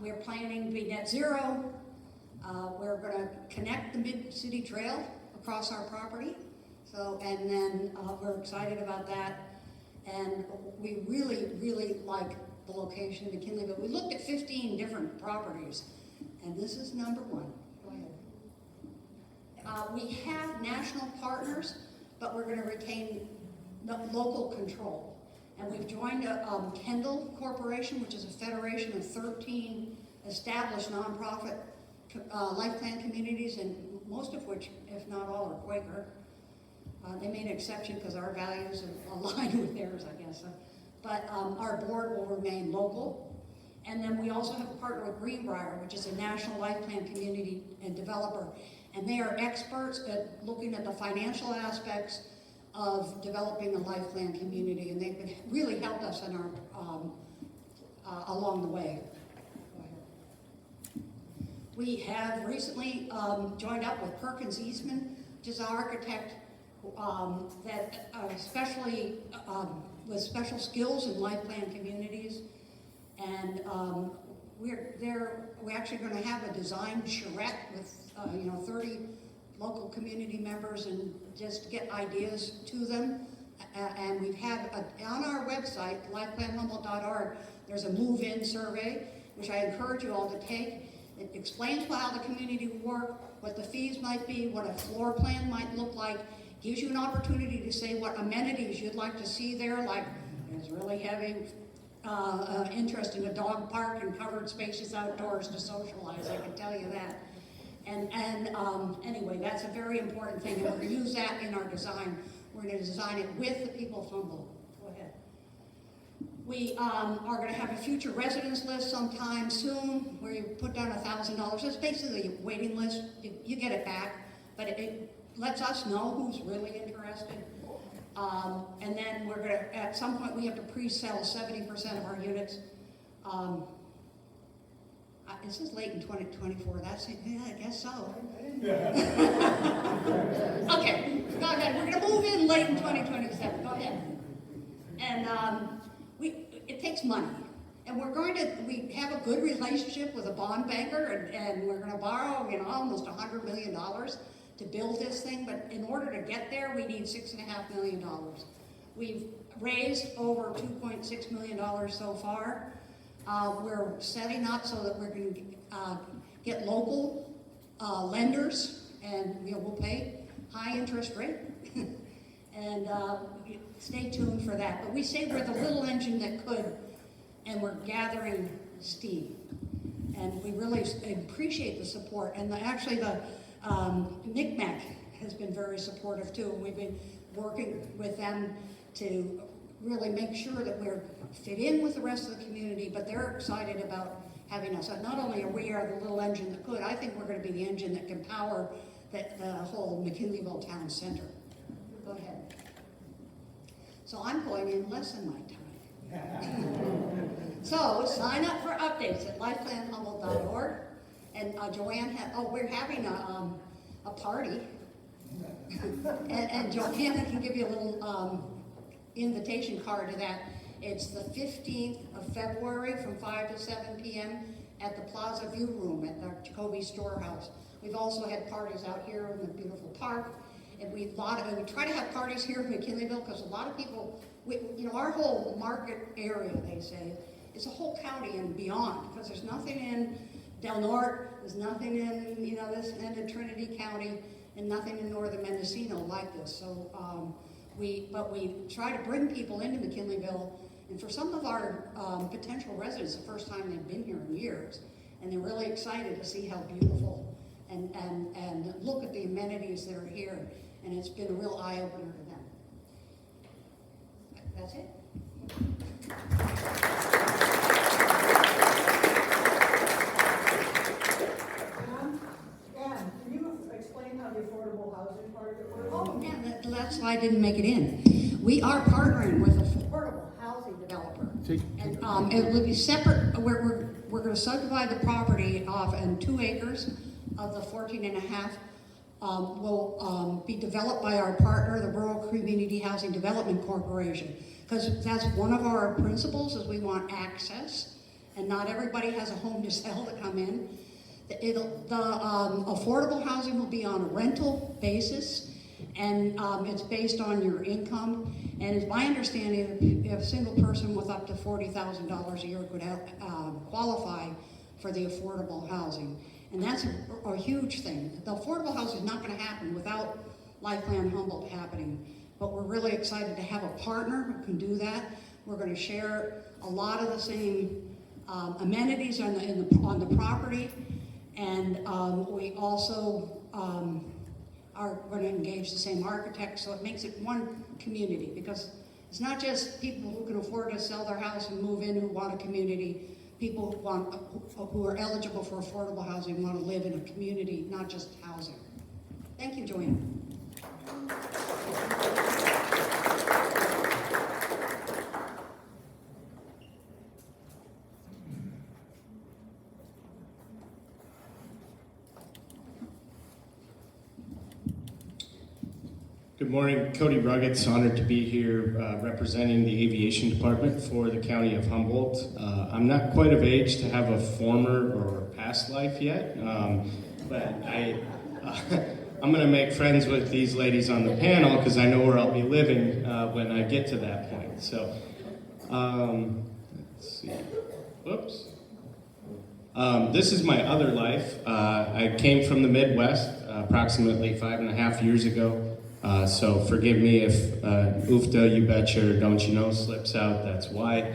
We're planning to be net zero. We're going to connect the Mid-City Trail across our property. And then we're excited about that. And we really, really like the location of McKinleyville. We looked at 15 different properties, And this is number one. Go ahead. We have national partners, but we're going to retain the local control. And we've joined Kendall Corporation, which is a federation of 13 established nonprofit life plan communities, and most of which, if not all, are Quaker. They made an exception because our values align with theirs, I guess. But our board will remain local. And then we also have a partner with Greenbrier, which is a national life plan community and developer. And they are experts at looking at the financial aspects of developing a life plan community, and they've been really helped us in our along the way. We have recently joined up with Perkins Eastman, which is an architect that especially with special skills in life plan communities, and we're actually going to have a design charrette with 30 local community members and just get ideas to them. And we've had, on our website, lifeplanhumboldt.org, there's a move-in survey, which I encourage you all to take. It explains how the community will work, what the fees might be, what a floor plan might look like, gives you an opportunity to say what amenities you'd like to see there, like there's really heavy interest in a dog park and covered spaces outdoors to socialize, I can tell you that. And anyway, that's a very important thing, and we're going to use that in our design. We're going to design it with the people of Humboldt. Go ahead. We are going to have a future residence list sometime soon, where you put down $1,000. It's basically a waiting list. You get it back, but it lets us know who's really interested. And then we're going to, at some point, we have to pre-sell 70% of our units. This is late in 2024. That's it. Yeah, I guess so. Okay, go ahead. We're going to move in late in 2027. Go ahead. And it takes money. And we have a good relationship with a bond banker, and we're going to borrow, almost $100 million to build this thing. But in order to get there, we need $6.5 million. We've raised over $2.6 million so far. We're setting up so that we're going to get local lenders, and we'll pay high interest rate. And stay tuned for that. But we say we're the little engine that could, and we're gathering steam. And we really appreciate the support. And actually the NCMEC has been very supportive too. And we've been working with them to really make sure that we're fit in with the rest of the community, but they're excited about having us. So not only are we the little engine that could, I think we're going to be the engine that can power the whole McKinleyville town center. Go ahead. So I'm going in less than my time. So sign up for updates at lifeplanhumboldt.org. And Joanne, we're having a party. and Joanne can give you a little invitation card to that. It's the 15th of February from 5 to 7 p.m. at the Plaza View Room at the Jacoby Storehouse. We've also had parties out here in the beautiful park, and we try to have parties here in McKinleyville because a lot of people, our whole market area, they say, is a whole county and beyond, because there's nothing in Del Norte, there's nothing in this end of Trinity County, and nothing in northern Mendocino like this. So we try to bring people into McKinleyville, and for some of our potential residents, the first time they've been here in years, and they're really excited to see how beautiful and look at the amenities that are here, and it's been a real eye-opener to them. That's it. Ann, can you explain how the affordable housing part of it works? Oh, yeah, that's why I didn't make it in. We are partnering with an affordable housing developer. And it will be separate. We're going to subdivide the property off, and 2 acres of the 14 and a half will be developed by our partner, the Rural Community Housing Development Corporation. Because that's one of our principles, is we want access, and not everybody has a home to sell to come in. The affordable housing will be on a rental basis, and it's based on your income. And it's my understanding that a single person with up to $40,000 a year could qualify for the affordable housing. And that's a huge thing. The affordable housing is not going to happen without Life Plan Humboldt happening. But we're really excited to have a partner who can do that. We're going to share a lot of the same amenities on the property, and we also are going to engage the same architect, so it makes it one community, because it's not just people who can afford to sell their house and move in who want a community. People who are eligible for affordable housing want to live in a community, not just housing. Thank you, Joanne. Good morning, Cody Ruggets, honored to be here representing the aviation department for the county of Humboldt. I'm not quite of age to have a former or past life yet, but I'm going to make friends with these ladies on the panel because I know where I'll be living when I get to that point. So, let's see. Whoops. This is my other life. I came from the Midwest approximately 5.5 years ago. So forgive me if oofta, you betcha, or don't you know slips out, that's why.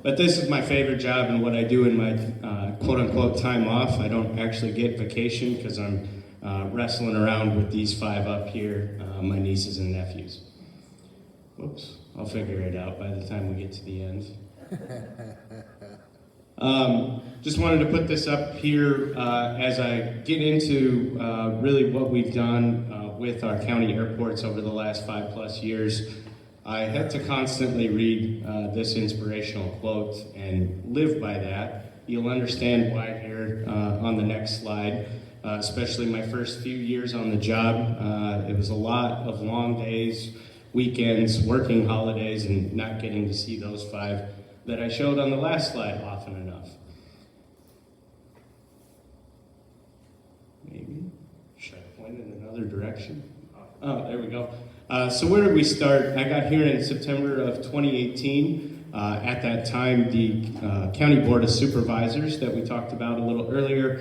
But this is my favorite job and what I do in my quote-unquote time off. I don't actually get vacation because I'm wrestling around with these 5 up here, my nieces and nephews. Whoops, I'll figure it out by the time we get to the end. Just wanted to put this up here as I get into really what we've done with our county airports over the last 5+ years. I had to constantly read this inspirational quote and live by that. You'll understand why here on the next slide, especially my first few years on the job. It was a lot of long days, weekends, working holidays, and not getting to see those 5 that I showed on the last slide often enough. Maybe. Should I point in another direction? Oh, there we go. So where did we start? I got here in September of 2018. At that time, the County Board of Supervisors that we talked about a little earlier,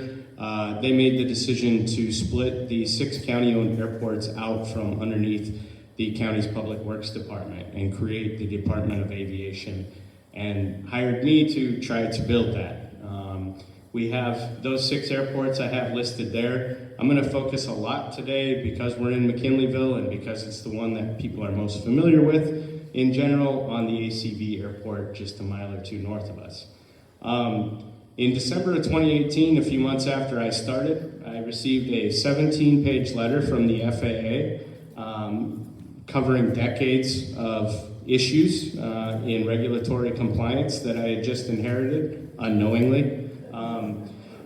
they made the decision to split the 6 county-owned airports out from underneath the county's Public Works Department and create the Department of Aviation, and hired me to try to build that. We have those 6 airports I have listed there. I'm going to focus a lot today because we're in McKinleyville and because it's the one that people are most familiar with in general on the ACV airport just a mile or 2 north of us. In December of 2018, a few months after I started, I received a 17-page letter from the FAA covering decades of issues in regulatory compliance that I had just inherited unknowingly.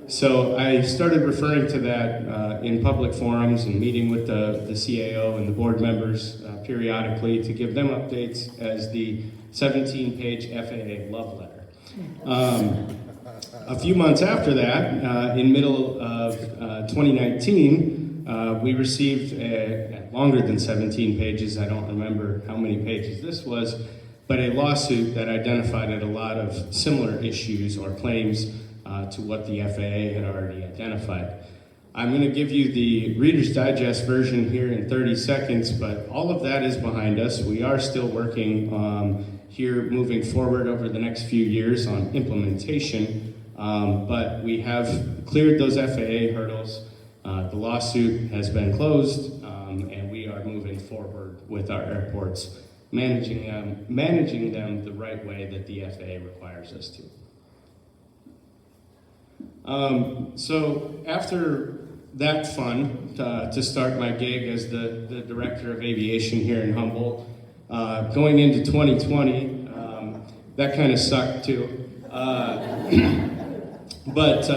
So I started referring to that in public forums and meeting with the CAO and the board members periodically to give them updates as the 17-page FAA love letter. A few months after that, in middle of 2019, we received longer than 17 pages, I don't remember how many pages this was, but a lawsuit that identified a lot of similar issues or claims to what the FAA had already identified. I'm going to give you the Reader's Digest version here in 30 seconds, but all of that is behind us. We are still working here moving forward over the next few years on implementation, but we have cleared those FAA hurdles. The lawsuit has been closed, and we are moving forward with our airports, managing them the right way that the FAA requires us to. So after that fun to start my gig as the Director of Aviation here in Humboldt, going into 2020, that kind of sucked too. But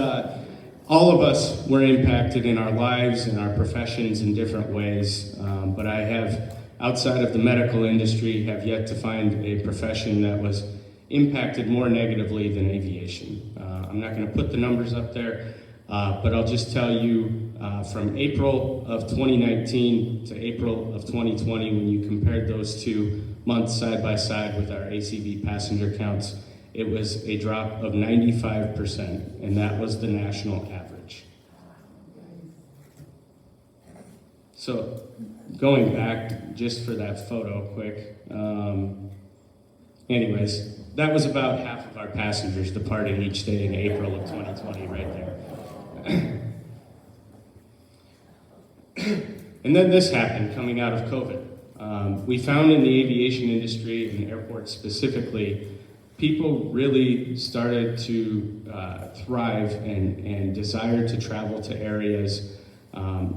all of us were impacted in our lives and our professions in different ways. But I have, outside of the medical industry, have yet to find a profession that was impacted more negatively than aviation. I'm not going to put the numbers up there, but I'll just tell you from April of 2019 to April of 2020, when you compared those 2 months side by side with our ACV passenger counts it was a drop of 95%, and that was the national average. So going back just for that photo quick, anyways, that was about half of our passengers departing each day in April of 2020 right there. And then this happened coming out of COVID. We found in the aviation industry and airports specifically, people really started to thrive and desire to travel to areas,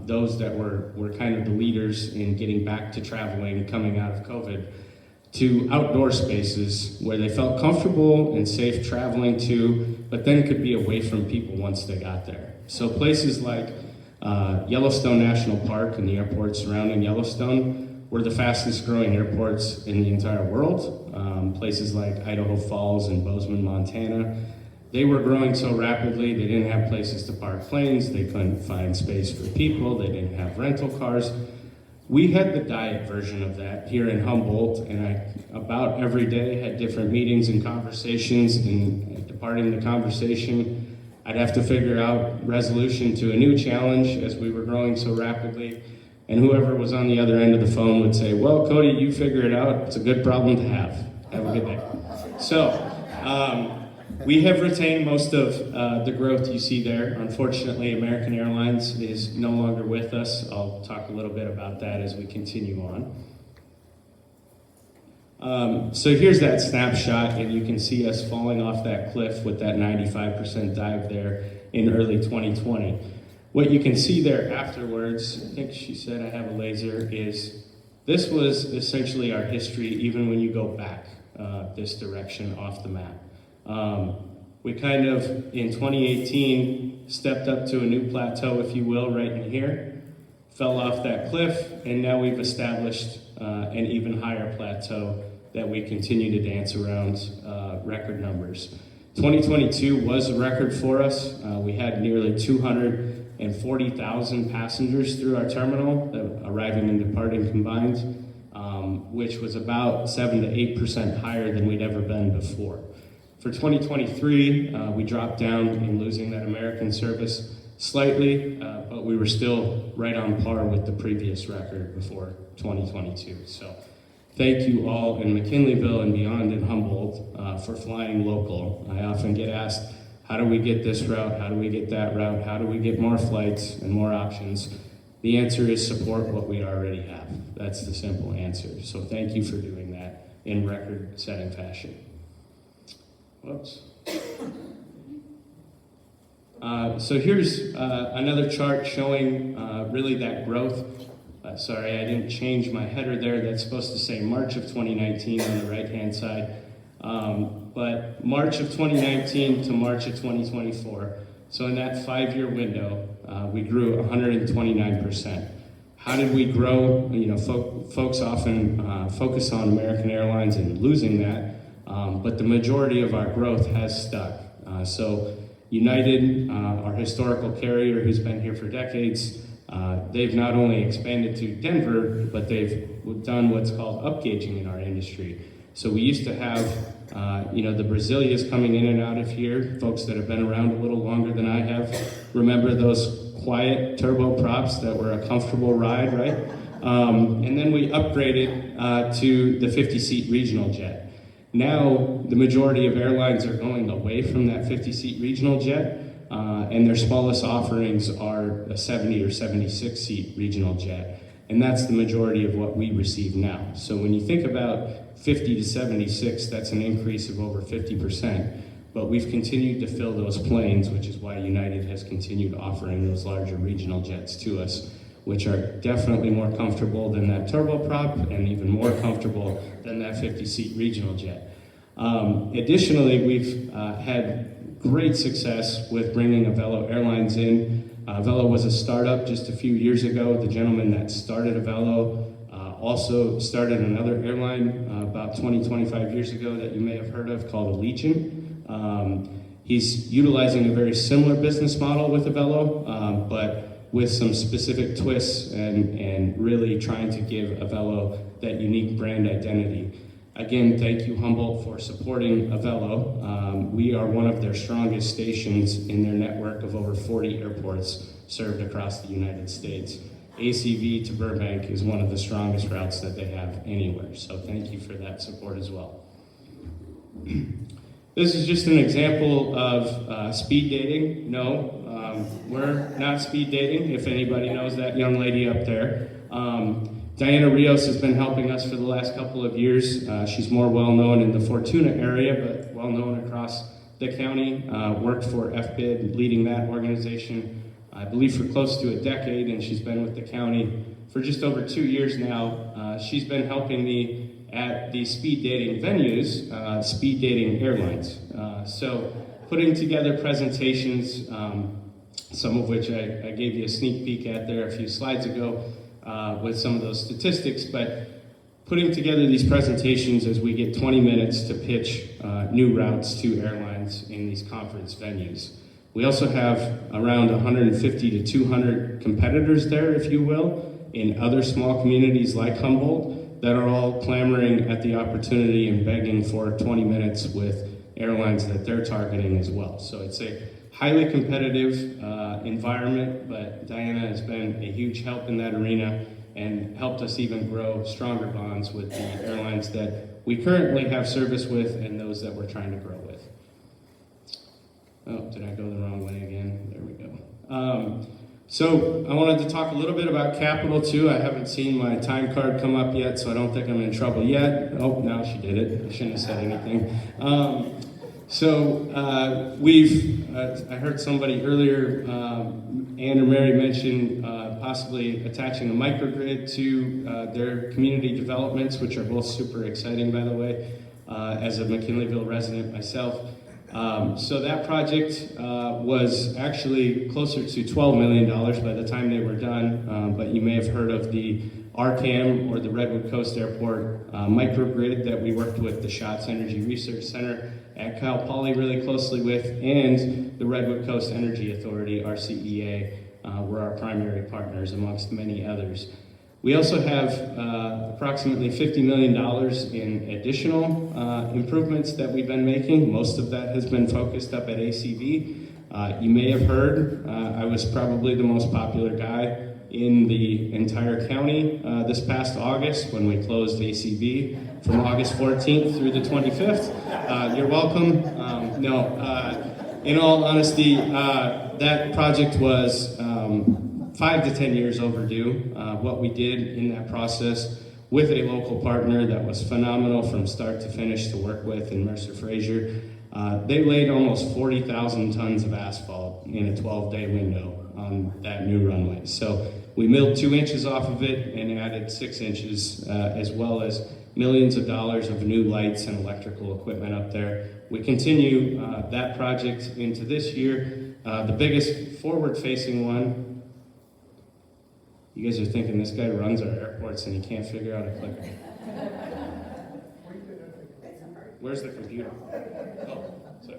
those that were kind of the leaders in getting back to traveling coming out of COVID, to outdoor spaces where they felt comfortable and safe traveling to, but then could be away from people once they got there. So places like Yellowstone National Park and the airports surrounding Yellowstone were the fastest growing airports in the entire world. Places like Idaho Falls and Bozeman, Montana, they were growing so rapidly they didn't have places to park planes, they couldn't find space for people, they didn't have rental cars. We had the diet version of that here in Humboldt, and I about every day had different meetings and conversations, and departing the conversation, I'd have to figure out resolution to a new challenge as we were growing so rapidly, and whoever was on the other end of the phone would say, well, Cody, you figure it out, it's a good problem to have. Have a good day. So, we have retained most of the growth you see there. Unfortunately, American Airlines is no longer with us. I'll talk a little bit about that as we continue on. So here's that snapshot, and you can see us falling off that cliff with that 95% dive there in early 2020. What you can see there afterwards, I think she said I have a laser, is this was essentially our history even when you go back this direction off the map. We kind of, in 2018, stepped up to a new plateau, if you will, right in here, fell off that cliff, and now we've established an even higher plateau that we continue to dance around record numbers. 2022 was a record for us. We had nearly 240,000 passengers through our terminal, arriving and departing combined, which was about 7 to 8% higher than we'd ever been before. For 2023, we dropped down in losing that American service slightly, but we were still right on par with the previous record before 2022. So thank you all in McKinleyville and beyond in Humboldt for flying local. I often get asked, how do we get this route? How do we get that route? How do we get more flights and more options? The answer is support what we already have. That's the simple answer. So thank you for doing that in record-setting fashion. Whoops. So here's another chart showing really that growth. Sorry, I didn't change my header there. That's supposed to say March of 2019 on the right-hand side. But March of 2019 to March of 2024. So in that 5-year window, we grew 129%. How did we grow? You know, folks often focus on American Airlines and losing that. But the majority of our growth has stuck. So United, our historical carrier who's been here for decades, they've not only expanded to Denver, but they've done what's called upgauging in our industry. So we used to have, the Brazilias coming in and out of here, folks that have been around a little longer than I have. Remember those quiet turboprops that were a comfortable ride, right? And then we upgraded to the 50-seat regional jet. Now, the majority of airlines are going away from that 50-seat regional jet, and their smallest offerings are a 70 or 76-seat regional jet, and that's the majority of what we receive now. So when you think about 50 to 76, that's an increase of over 50%, but we've continued to fill those planes, which is why United has continued offering those larger regional jets to us, which are definitely more comfortable than that turboprop and even more comfortable than that 50-seat regional jet. Additionally, we've had great success with bringing Avelo Airlines in. Avelo was a startup just a few years ago. The gentleman that started Avelo also started another airline about 20, 25 years ago that you may have heard of called Allegiant. He's utilizing a very similar business model with Avelo, but with some specific twists and really trying to give Avelo that unique brand identity. Again, thank you, Humboldt, for supporting Avello. We are one of their strongest stations in their network of over 40 airports served across the United States. ACV to Burbank is one of the strongest routes that they have anywhere, so thank you for that support as well. This is just an example of speed dating. No, we're not speed dating, if anybody knows that young lady up there. Diana Rios has been helping us for the last couple of years. She's more well-known in the Fortuna area, but well-known across the county. Worked for FBID, leading that organization, I believe, for close to a decade, and she's been with the county for just over 2 years now. She's been helping me at the speed dating venues, speed dating airlines. So putting together presentations, some of which I gave you a sneak peek at there a few slides ago, with some of those statistics, but putting together these presentations as we get 20 minutes to pitch new routes to airlines in these conference venues. We also have around 150 to 200 competitors there, if you will, in other small communities like Humboldt that are all clamoring at the opportunity and begging for 20 minutes with airlines that they're targeting as well. So it's a highly competitive environment, but Diana has been a huge help in that arena and helped us even grow stronger bonds with the airlines that we currently have service with and those that we're trying to grow with. Oh, did I go the wrong way again? There we go. So I wanted to talk a little bit about capital too. I haven't seen my time card come up yet, so I don't think I'm in trouble yet. Oh, now she did it. I shouldn't have said anything. I heard somebody earlier, Ann or Mary mentioned possibly attaching a microgrid to their community developments, which are both super exciting, by the way, as a McKinleyville resident myself. So that project was actually closer to $12 million by the time they were done, but you may have heard of the RCAM, or the Redwood Coast Airport microgrid that we worked with the Schatz Energy Research Center at Cal Poly really closely with, and the Redwood Coast Energy Authority, RCEA, were our primary partners amongst many others. We also have approximately $50 million in additional improvements that we've been making. Most of that has been focused up at ACV. You may have heard I was probably the most popular guy in the entire county this past August when we closed ACV from August 14th through the 25th. You're welcome. In all honesty, that project was 5 to 10 years overdue. What we did in that process with a local partner that was phenomenal from start to finish to work with in Mercer Frazier, they laid almost 40,000 tons of asphalt in a 12-day window on that new runway. So we milled 2 inches off of it and added 6 inches, as well as millions of dollars of new lights and electrical equipment up there. We continue that project into this year. The biggest forward-facing one, you guys are thinking this guy runs our airports and he can't figure out a clicker. Where's the computer? Oh, sorry.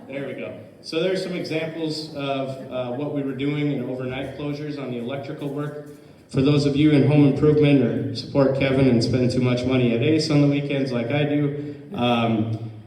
There we go. So there's some examples of what we were doing in overnight closures on the electrical work. For those of you in home improvement or support Kevin and spend too much money at Ace on the weekends like I do,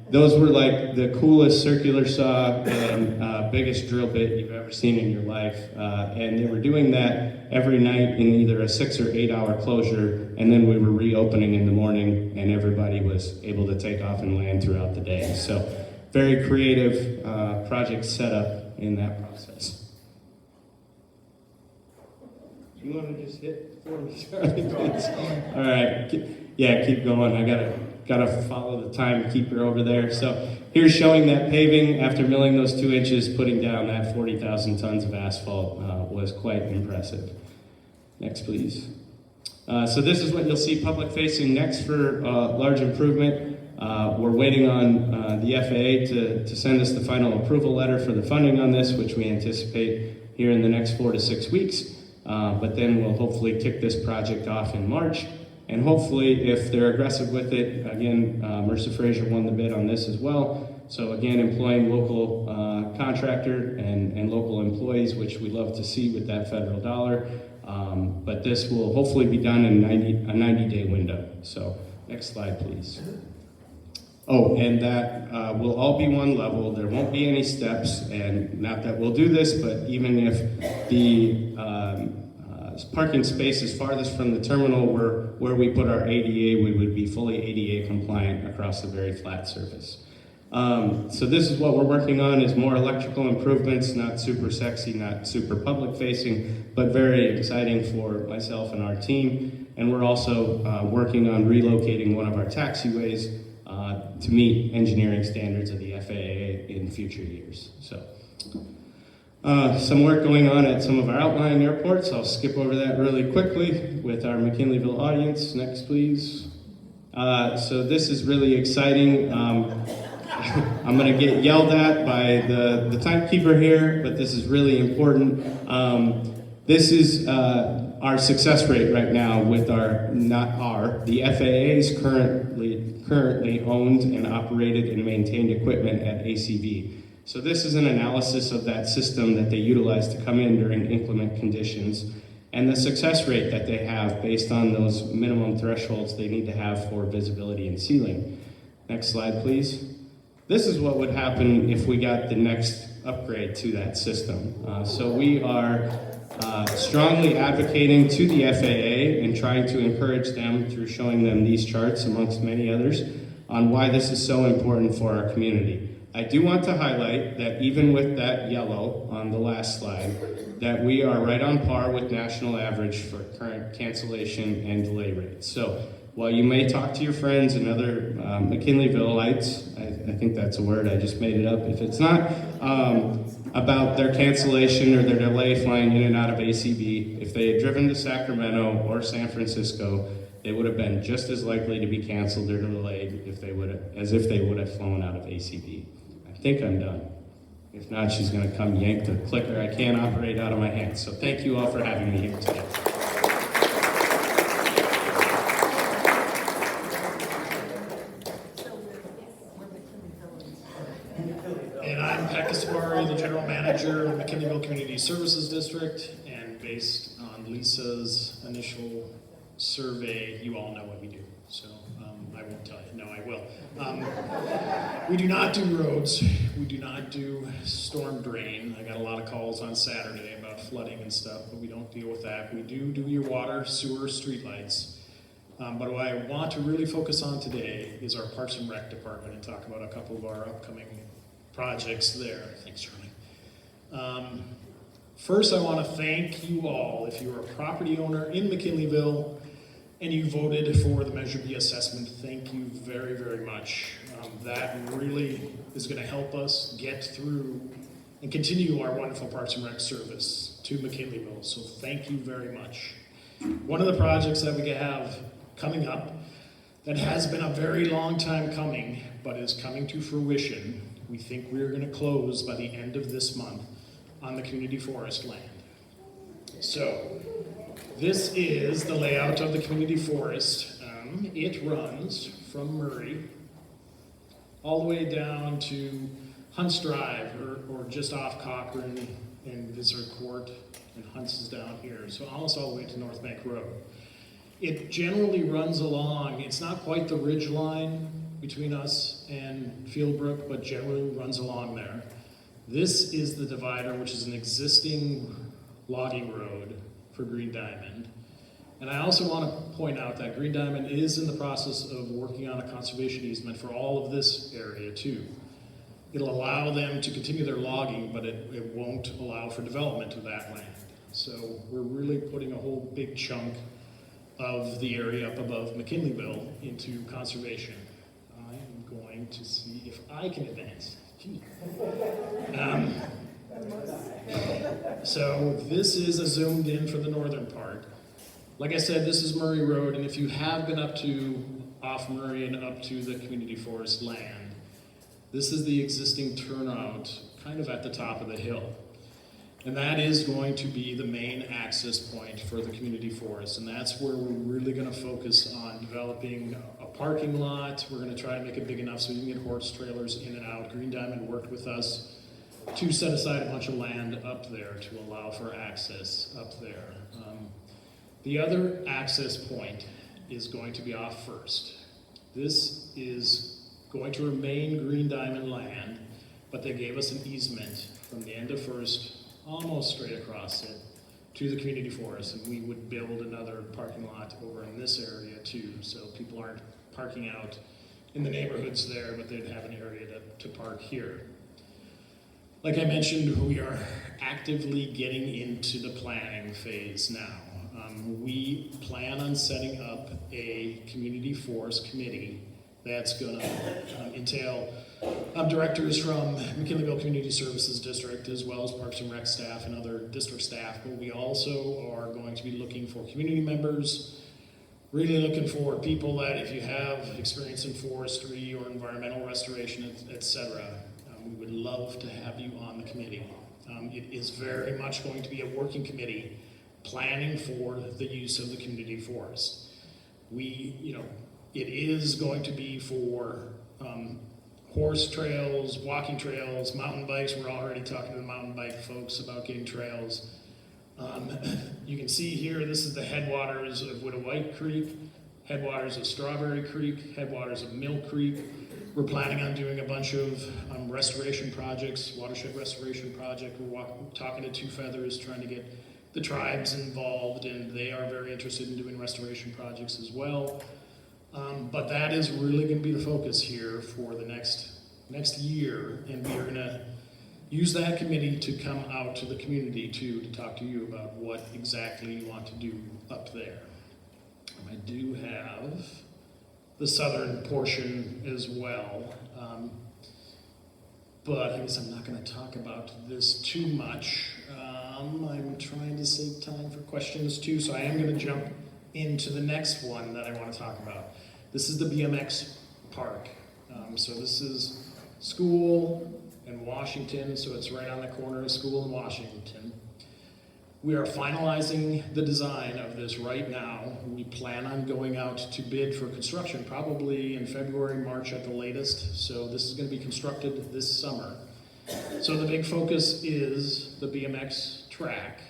those were like the coolest circular saw and biggest drill bit you've ever seen in your life. And they were doing that every night in either a 6 or 8 hour closure, and then we were reopening in the morning and everybody was able to take off and land throughout the day. So very creative project setup in that process. You want to just hit for me, Charlie, please? All right, yeah, keep going. I gotta follow the time keeper over there. So here's showing that paving after milling those 2 inches, putting down that 40,000 tons of asphalt was quite impressive. Next, please. So this is what you'll see public facing next for large improvement. We're waiting on the FAA to send us the final approval letter for the funding on this, which we anticipate here in the next 4 to 6 weeks. But then we'll hopefully kick this project off in March. And hopefully, if they're aggressive with it, again, Mercer Frazier won the bid on this as well. So again, employing local contractor and local employees, which we love to see with that federal dollar. But this will hopefully be done in a 90-day window. So Next slide, please. Oh, and that will all be one level. There won't be any steps, and not that we'll do this, but even if the parking space is farthest from the terminal where we put our ADA, we would be fully ADA compliant across a very flat surface. So this is what we're working on, is more electrical improvements, not super sexy, not super public facing, but very exciting for myself and our team. And we're also working on relocating one of our taxiways to meet engineering standards of the FAA in future years. So some work going on at some of our outlying airports. I'll skip over that really quickly with our McKinleyville audience. Next, please. So this is really exciting. I'm going to get yelled at by the timekeeper here, but this is really important. This is our success rate right now with the FAA's currently owned and operated and maintained equipment at ACV. So this is an analysis of that system that they utilize to come in during inclement conditions, and the success rate that they have based on those minimum thresholds they need to have for visibility and ceiling. Next slide, please. This is what would happen if we got the next upgrade to that system. So we are strongly advocating to the FAA and trying to encourage them through showing them these charts, amongst many others, on why this is so important for our community. I do want to highlight that even with that yellow on the last slide, that we are right on par with national average for current cancellation and delay rates. So while you may talk to your friends and other McKinleyvilleites, I think that's a word, I just made it up if it's not, about their cancellation or their delay flying in and out of ACB, if they had driven to Sacramento or San Francisco, they would have been just as likely to be canceled or delayed as if they would have flown out of ACB. I think I'm done. If not, she's going to come yank the clicker I can't operate out of my hands. So thank you all for having me here today. And I'm Pat Casabari, the General Manager of McKinleyville Community Services District, and based on Lisa's initial survey, you all know what we do. So I won't tell you. No, I will. We do not do roads. We do not do storm drain. I got a lot of calls on Saturday about flooding and stuff, but we don't deal with that. We do your water, sewer, streetlights. But what I want to really focus on today is our Parks and Rec department and talk about a couple of our upcoming projects there. Thanks, Charlie. First, I want to thank you all. If you're a property owner in McKinleyville and you voted for the Measure B assessment, thank you very, very much. That really is going to help us get through and continue our wonderful Parks and Rec service to McKinleyville. So thank you very much. One of the projects that we have coming up that has been a very long time coming, but is coming to fruition, we think we're going to close by the end of this month on the community forest land. So this is the layout of the community forest. It runs from Murray all the way down to Hunts Drive, or just off Cochrane and Visitor Court, and Hunts is down here, so almost all the way to North Bank Road. It generally runs along, it's not quite the ridge line between us and Fieldbrook, but generally runs along there. This is the divider, which is an existing logging road for Green Diamond. And I also want to point out that Green Diamond is in the process of working on a conservation easement for all of this area too. It'll allow them to continue their logging, but it won't allow for development of that land. So we're really putting a whole big chunk of the area up above McKinleyville into conservation. I am going to see if I can advance. So this is a zoomed in for the northern part. Like I said, this is Murray Road, and if you have been off Murray and up to the community forest land, this is the existing turnout kind of at the top of the hill. And that is going to be the main access point for the community forest, and that's where we're really going to focus on developing a parking lot. We're going to try and make it big enough so we can get horse trailers in and out. Green Diamond worked with us to set aside a bunch of land up there to allow for access up there. The other access point is going to be off First. This is going to remain Green Diamond land, but they gave us an easement from the end of First, almost straight across it, to the community forest, and we would build another parking lot over in this area too, so people aren't parking out in the neighborhoods there, but they'd have an area to park here. Like I mentioned, we are actively getting into the planning phase now. We plan on setting up a community forest committee that's going to entail directors from McKinleyville Community Services District, as well as Parks and Rec staff and other district staff, but we also are going to be looking for community members, really looking for people that, if you have experience in forestry or environmental restoration, etc., we would love to have you on the committee. It is very much going to be a working committee planning for the use of the community forest. It is going to be for horse trails, walking trails, mountain bikes. We're already talking to the mountain bike folks about getting trails. You can see here, this is the headwaters of Widow White Creek, headwaters of Strawberry Creek, headwaters of Mill Creek. We're planning on doing a bunch of restoration projects, watershed restoration project. We're talking to Two Feathers, trying to get the tribes involved, and they are very interested in doing restoration projects as well. But that is really going to be the focus here for the next year, and we are going to use that committee to come out to the community to talk to you about what exactly you want to do up there. I do have the southern portion as well, but I guess I'm not going to talk about this too much. I'm trying to save time for questions too, so I am going to jump into the next one that I want to talk about. This is the BMX park. So this is School and Washington, so it's right on the corner of School and Washington. We are finalizing the design of this right now. We plan on going out to bid for construction probably in February, March at the latest. So this is going to be constructed this summer. So the big focus is the BMX track.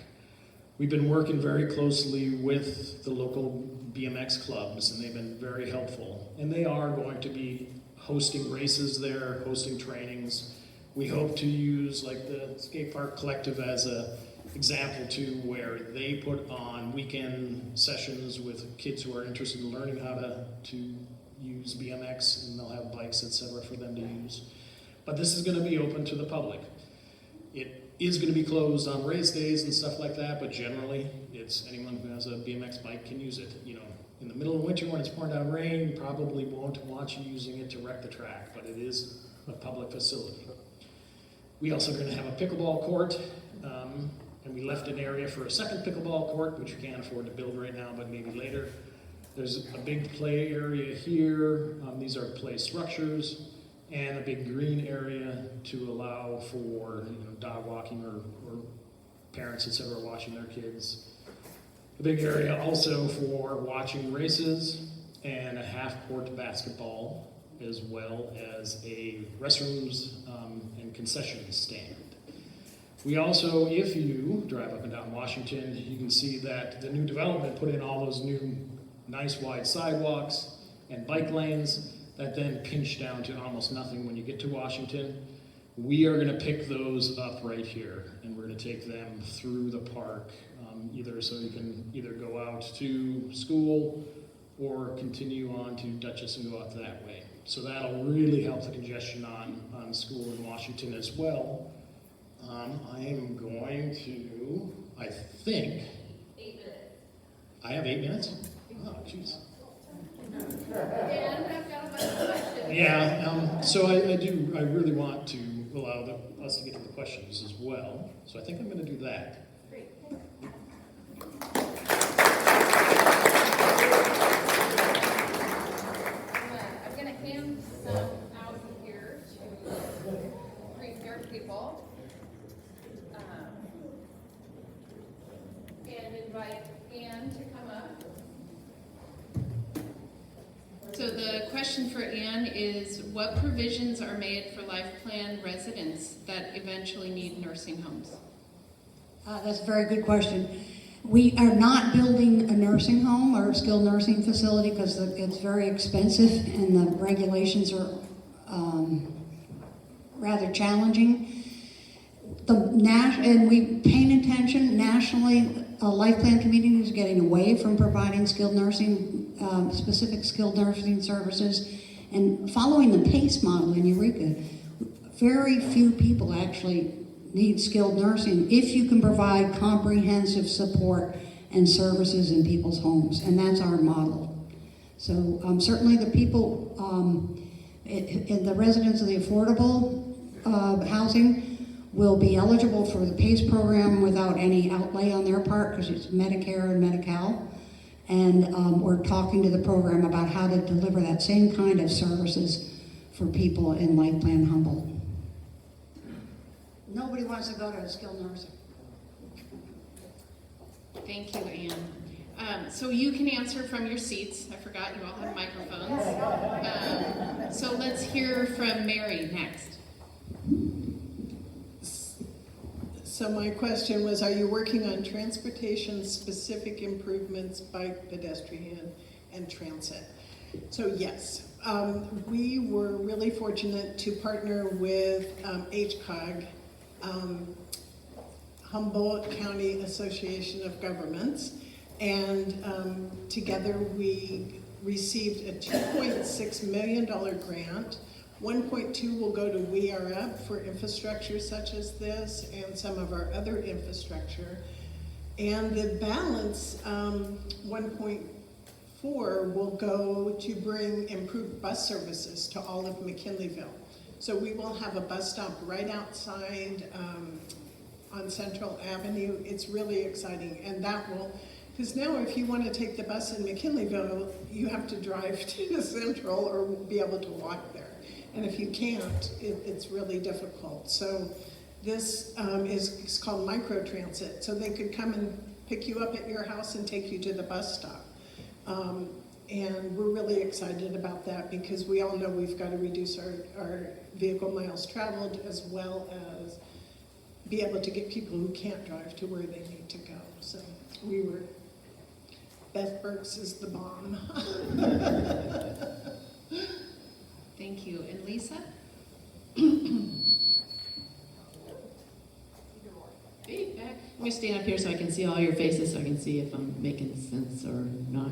We've been working very closely with the local BMX clubs, and they've been very helpful. And they are going to be hosting races there, hosting trainings. We hope to use like the Skate Park Collective as a example too, where they put on weekend sessions with kids who are interested in learning how to use BMX, and they'll have bikes, etc., for them to use. But this is going to be open to the public. It is going to be closed on race days and stuff like that, but generally, it's anyone who has a BMX bike can use it. In the middle of winter when it's pouring down rain, you probably won't want you using it to wreck the track, but it is a public facility. We also are going to have a pickleball court, and we left an area for a second pickleball court, which we can't afford to build right now, but maybe later. There's a big play area here. These are play structures, and a big green area to allow for dog walking or parents, etc., watching their kids. A big area also for watching races, and a half-court basketball, as well as a restrooms and concession stand. We also, if you drive up and down Washington, you can see that the new development put in all those new nice wide sidewalks and bike lanes that then pinch down to almost nothing when you get to Washington. We are going to pick those up right here, and we're going to take them through the park, either so you can either go out to School or continue on to Dutchess and go out that way. So that'll really help the congestion on School in Washington as well. I am going to, I think, 8 minutes. I have 8 minutes? Oh, jeez. Dan, I've got a bunch of questions. Yeah, so I really want to allow us to get to the questions as well. So I think I'm going to do that. Great. I'm going to hand some out here to prepare people. And invite Ann to come up. So the question for Ann is, what provisions are made for life plan residents that eventually need nursing homes? That's a very good question. We are not building a nursing home or a skilled nursing facility because it's very expensive and the regulations are rather challenging. And we paying attention nationally. Life Plan Community is getting away from providing skilled nursing, specific skilled nursing services, and following the PACE model in Eureka. Very few people actually need skilled nursing if you can provide comprehensive support and services in people's homes, and that's our model. So certainly the people, the residents of the affordable housing will be eligible for the PACE program without any outlay on their part because it's Medicare and Medi-Cal. And we're talking to the program about how to deliver that same kind of services for people in Life Plan Humboldt. Nobody wants to go to a skilled nursing. Thank you, Anne. So you can answer from your seats. I forgot you all have microphones. So let's hear from Mary next. So my question was, are you working on transportation-specific improvements, bike, pedestrian, and transit? So yes, we were really fortunate to partner with HCOG, Humboldt County Association of Governments, and together we received a $2.6 million grant. 1.2 will go to We Are Up for infrastructure such as this and some of our other infrastructure. And the balance, 1.4, will go to bring improved bus services to all of McKinleyville. So we will have a bus stop right outside on Central Avenue. It's really exciting, and that will, because now if you want to take the bus in McKinleyville, you have to drive to Central or be able to walk there. And if you can't, it's really difficult. So this is called microtransit. So they could come and pick you up at your house and take you to the bus stop. And we're really excited about that because we all know we've got to reduce our vehicle miles traveled as well as be able to get people who can't drive to where they need to go. So Beth Burks is the bomb. Thank you. And Lisa? Let me stand up here so I can see all your faces, so I can see if I'm making sense or not.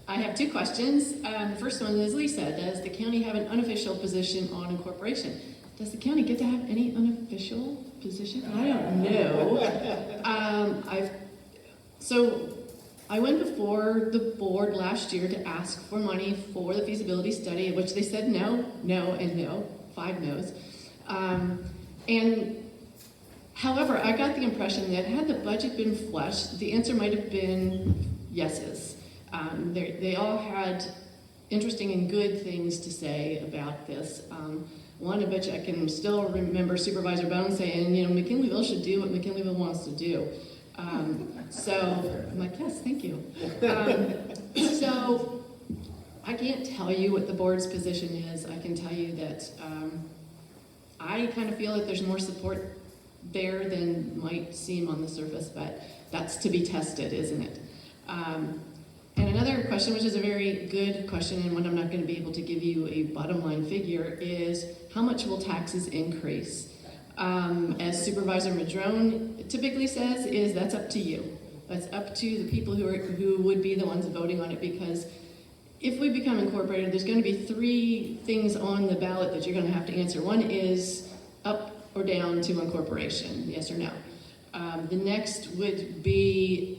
I have two questions. The first one is, Lisa, does the county have an unofficial position on incorporation? Does the county get to have any unofficial position? I don't know. So I went before the board last year to ask for money for the feasibility study, which they said no, no, and no, 5 no's. However, I got the impression that had the budget been flushed, the answer might have been yeses. They all had interesting and good things to say about this. One of which I can still remember Supervisor Bones saying, McKinleyville should do what McKinleyville wants to do. So I'm like, yes, thank you. So I can't tell you what the board's position is. I can tell you that I kind of feel that there's more support there than might seem on the surface, but that's to be tested, isn't it? And another question, which is a very good question and one I'm not going to be able to give you a bottom line figure, is how much will taxes increase? As Supervisor Madrone typically says, is that's up to you. That's up to the people who would be the ones voting on it, because if we become incorporated, there's going to be 3 things on the ballot that you're going to have to answer. One is up or down to incorporation, yes or no. The next would be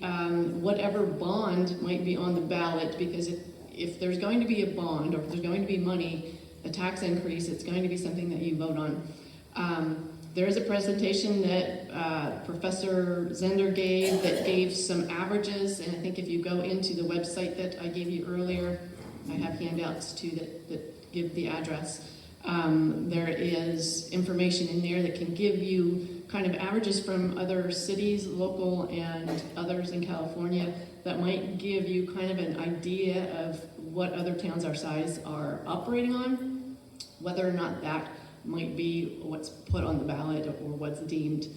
whatever bond might be on the ballot, because if there's going to be a bond or if there's going to be money, a tax increase, it's going to be something that you vote on. There is a presentation that Professor Zender gave some averages, and I think if you go into the website that I gave you earlier, I have handouts too that give the address. There is information in there that can give you kind of averages from other cities, local and others in California, that might give you kind of an idea of what other towns our size are operating on, whether or not that might be what's put on the ballot or what's deemed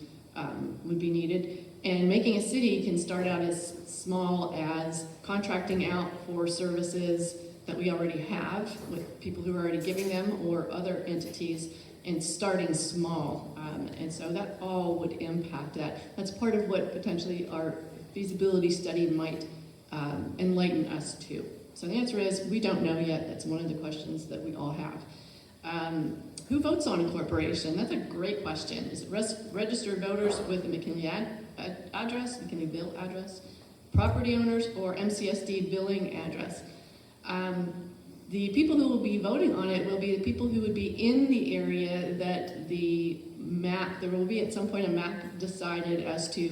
would be needed. And making a city can start out as small as contracting out for services that we already have with people who are already giving them or other entities, and starting small. And so that all would impact that. That's part of what potentially our feasibility study might enlighten us to. So the answer is we don't know yet. That's one of the questions that we all have. Who votes on incorporation? That's a great question. Is it registered voters with a McKinley address, McKinleyville address, property owners, or MCSD billing address? The people who will be voting on it will be the people who would be in the area that the map, there will be at some point a map decided as to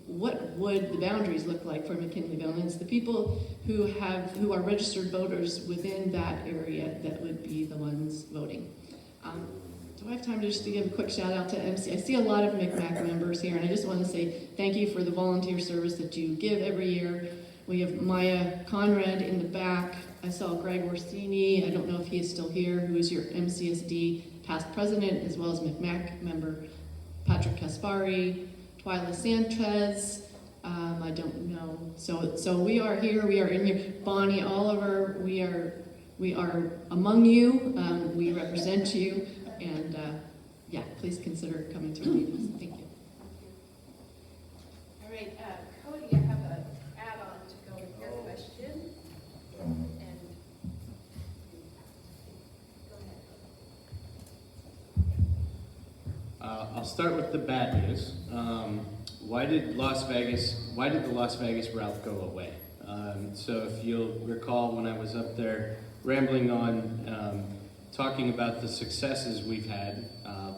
what would the boundaries look like for McKinleyville. And it's the people who are registered voters within that area that would be the ones voting. Do I have time just to give a quick shout out to MC? I see a lot of McMac members here, and I just want to say thank you for the volunteer service that you give every year. We have Maya Conrad in the back. I saw Greg Orsini, I don't know if he is still here, who is your MCSD past president, as well as McMac member Patrick Kaspari, Twyla Sanchez, I don't know. So we are here, we are in here. Bonnie Oliver, we are among you, we represent you, and yeah, please consider coming to our meetings. Thank you. All right, Cody, I have an add-on to go with your question. And go ahead. I'll start with the bad news. Why did the Las Vegas route go away? So if you'll recall, when I was up there rambling on, talking about the successes we've had,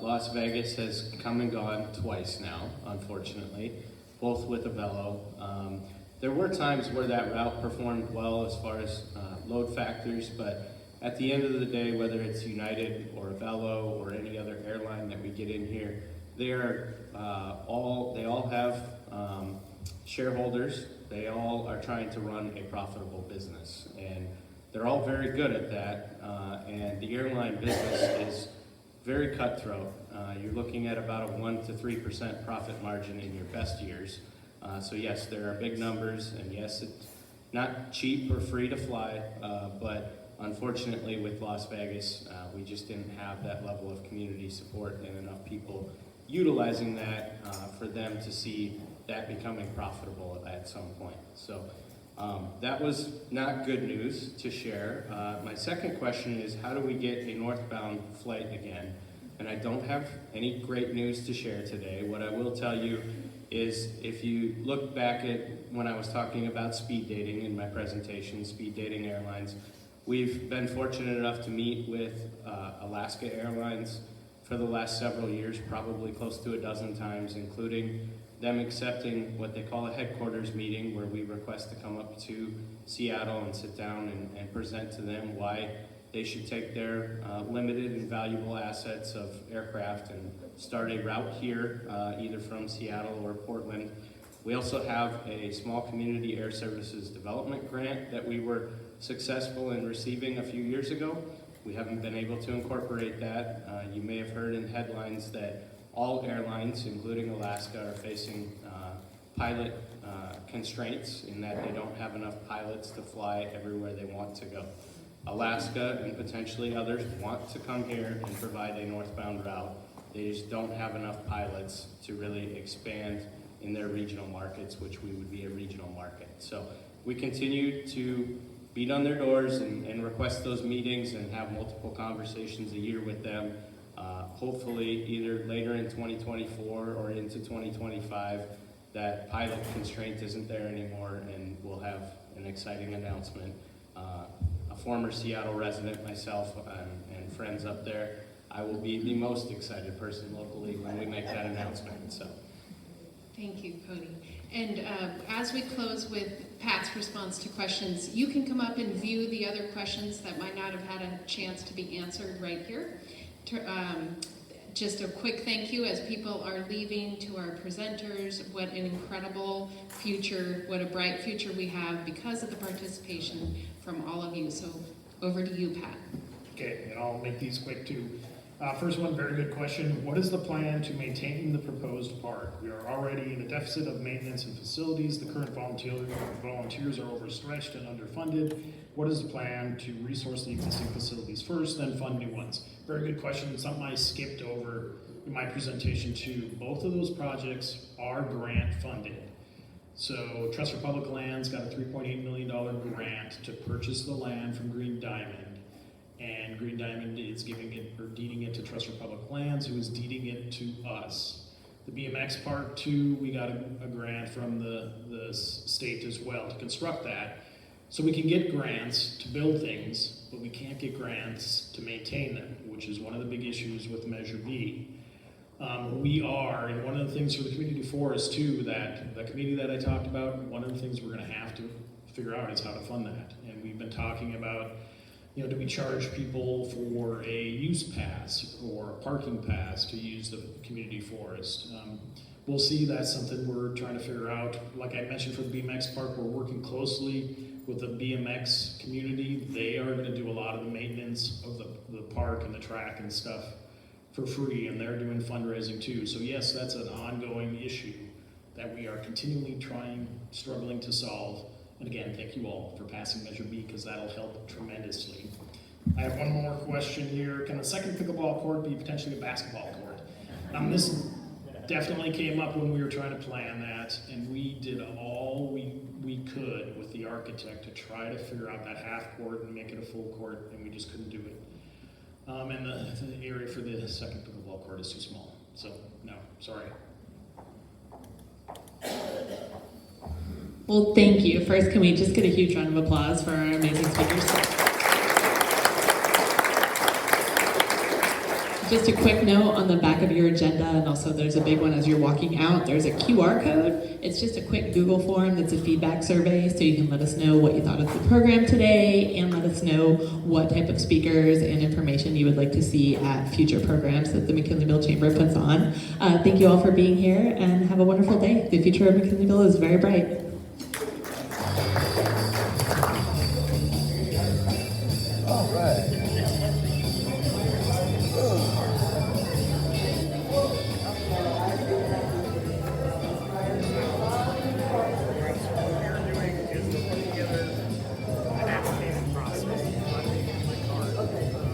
Las Vegas has come and gone twice now, unfortunately, both with Avello. There were times where that route performed well as far as load factors, but at the end of the day, whether it's United or Avello or any other airline that we get in here, they all have shareholders. They all are trying to run a profitable business, and they're all very good at that. And the airline business is very cutthroat. You're looking at about a 1 to 3% profit margin in your best years. So yes, there are big numbers, and yes, it's not cheap or free to fly, but unfortunately with Las Vegas, we just didn't have that level of community support and enough people utilizing that for them to see that becoming profitable at some point. So that was not good news to share. My second question is, how do we get a northbound flight again? And I don't have any great news to share today. What I will tell you is, if you look back at when I was talking about speed dating in my presentation, speed dating airlines, we've been fortunate enough to meet with Alaska Airlines for the last several years, probably close to a dozen times, including them accepting what they call a headquarters meeting, where we request to come up to Seattle and sit down and present to them why they should take their limited and valuable assets of aircraft and start a route here, either from Seattle or Portland. We also have a small community air services development grant that we were successful in receiving a few years ago. We haven't been able to incorporate that. You may have heard in headlines that all airlines, including Alaska, are facing pilot constraints in that they don't have enough pilots to fly everywhere they want to go. Alaska and potentially others want to come here and provide a northbound route. They just don't have enough pilots to really expand in their regional markets, which we would be a regional market. So we continue to beat on their doors and request those meetings and have multiple conversations a year with them. Hopefully either later in 2024 or into 2025, that pilot constraint isn't there anymore, and we'll have an exciting announcement. A former Seattle resident myself and friends up there, I will be the most excited person locally when we make that announcement. So, thank you, Cody. And as we close with Pat's response to questions, you can come up and view the other questions that might not have had a chance to be answered right here. Just a quick thank you as people are leaving to our presenters. What an incredible future, what a bright future we have because of the participation from all of you. So over to you, Pat. Okay, and I'll make these quick too. First one, very good question. What is the plan to maintain the proposed park? We are already in a deficit of maintenance and facilities. The current volunteers are overstretched and underfunded. What is the plan to resource the existing facilities first, then fund new ones? Very good question. Something I skipped over in my presentation too. Both of those projects are grant funded. So Trust for Public Lands got a $3.8 million grant to purchase the land from Green Diamond. And Green Diamond is giving it or deeding it to Trust for Public Lands, who is deeding it to us. The BMX Park too, we got a grant from the state as well to construct that. So we can get grants to build things, but we can't get grants to maintain them, which is one of the big issues with Measure B. We are, and one of the things for the community forest too, that the committee that I talked about, one of the things we're gonna have to figure out is how to fund that. And we've been talking about, do we charge people for a use pass or a parking pass to use the community forest? We'll see. That's something we're trying to figure out. Like I mentioned for the BMX Park, we're working closely with the BMX community. They are going to do a lot of the maintenance of the park and the track and stuff for free, and they're doing fundraising too. So yes, that's an ongoing issue that we are continually struggling to solve. And again, thank you all for passing Measure B, because that'll help tremendously. I have one more question here. Can the second pickleball court be potentially a basketball court? This definitely came up when we were trying to plan that, and we did all we could with the architect to try to figure out that half court and make it a full court, and we just couldn't do it. And the area for the second pickleball court is too small. So, no, sorry. Well, thank you. First, can we just get a huge round of applause for our amazing speakers? Just a quick note on the back of your agenda, and also there's a big one as you're walking out. There's a QR code. It's just a quick Google form that's a feedback survey, so you can let us know what you thought of the program today and let us know what type of speakers and information you would like to see at future programs that the McKinleyville Chamber puts on. Thank you all for being here, and have a wonderful day. The future of McKinleyville is very bright. All right.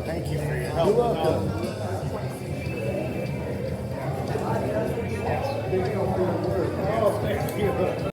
Thank you for your help. You're welcome.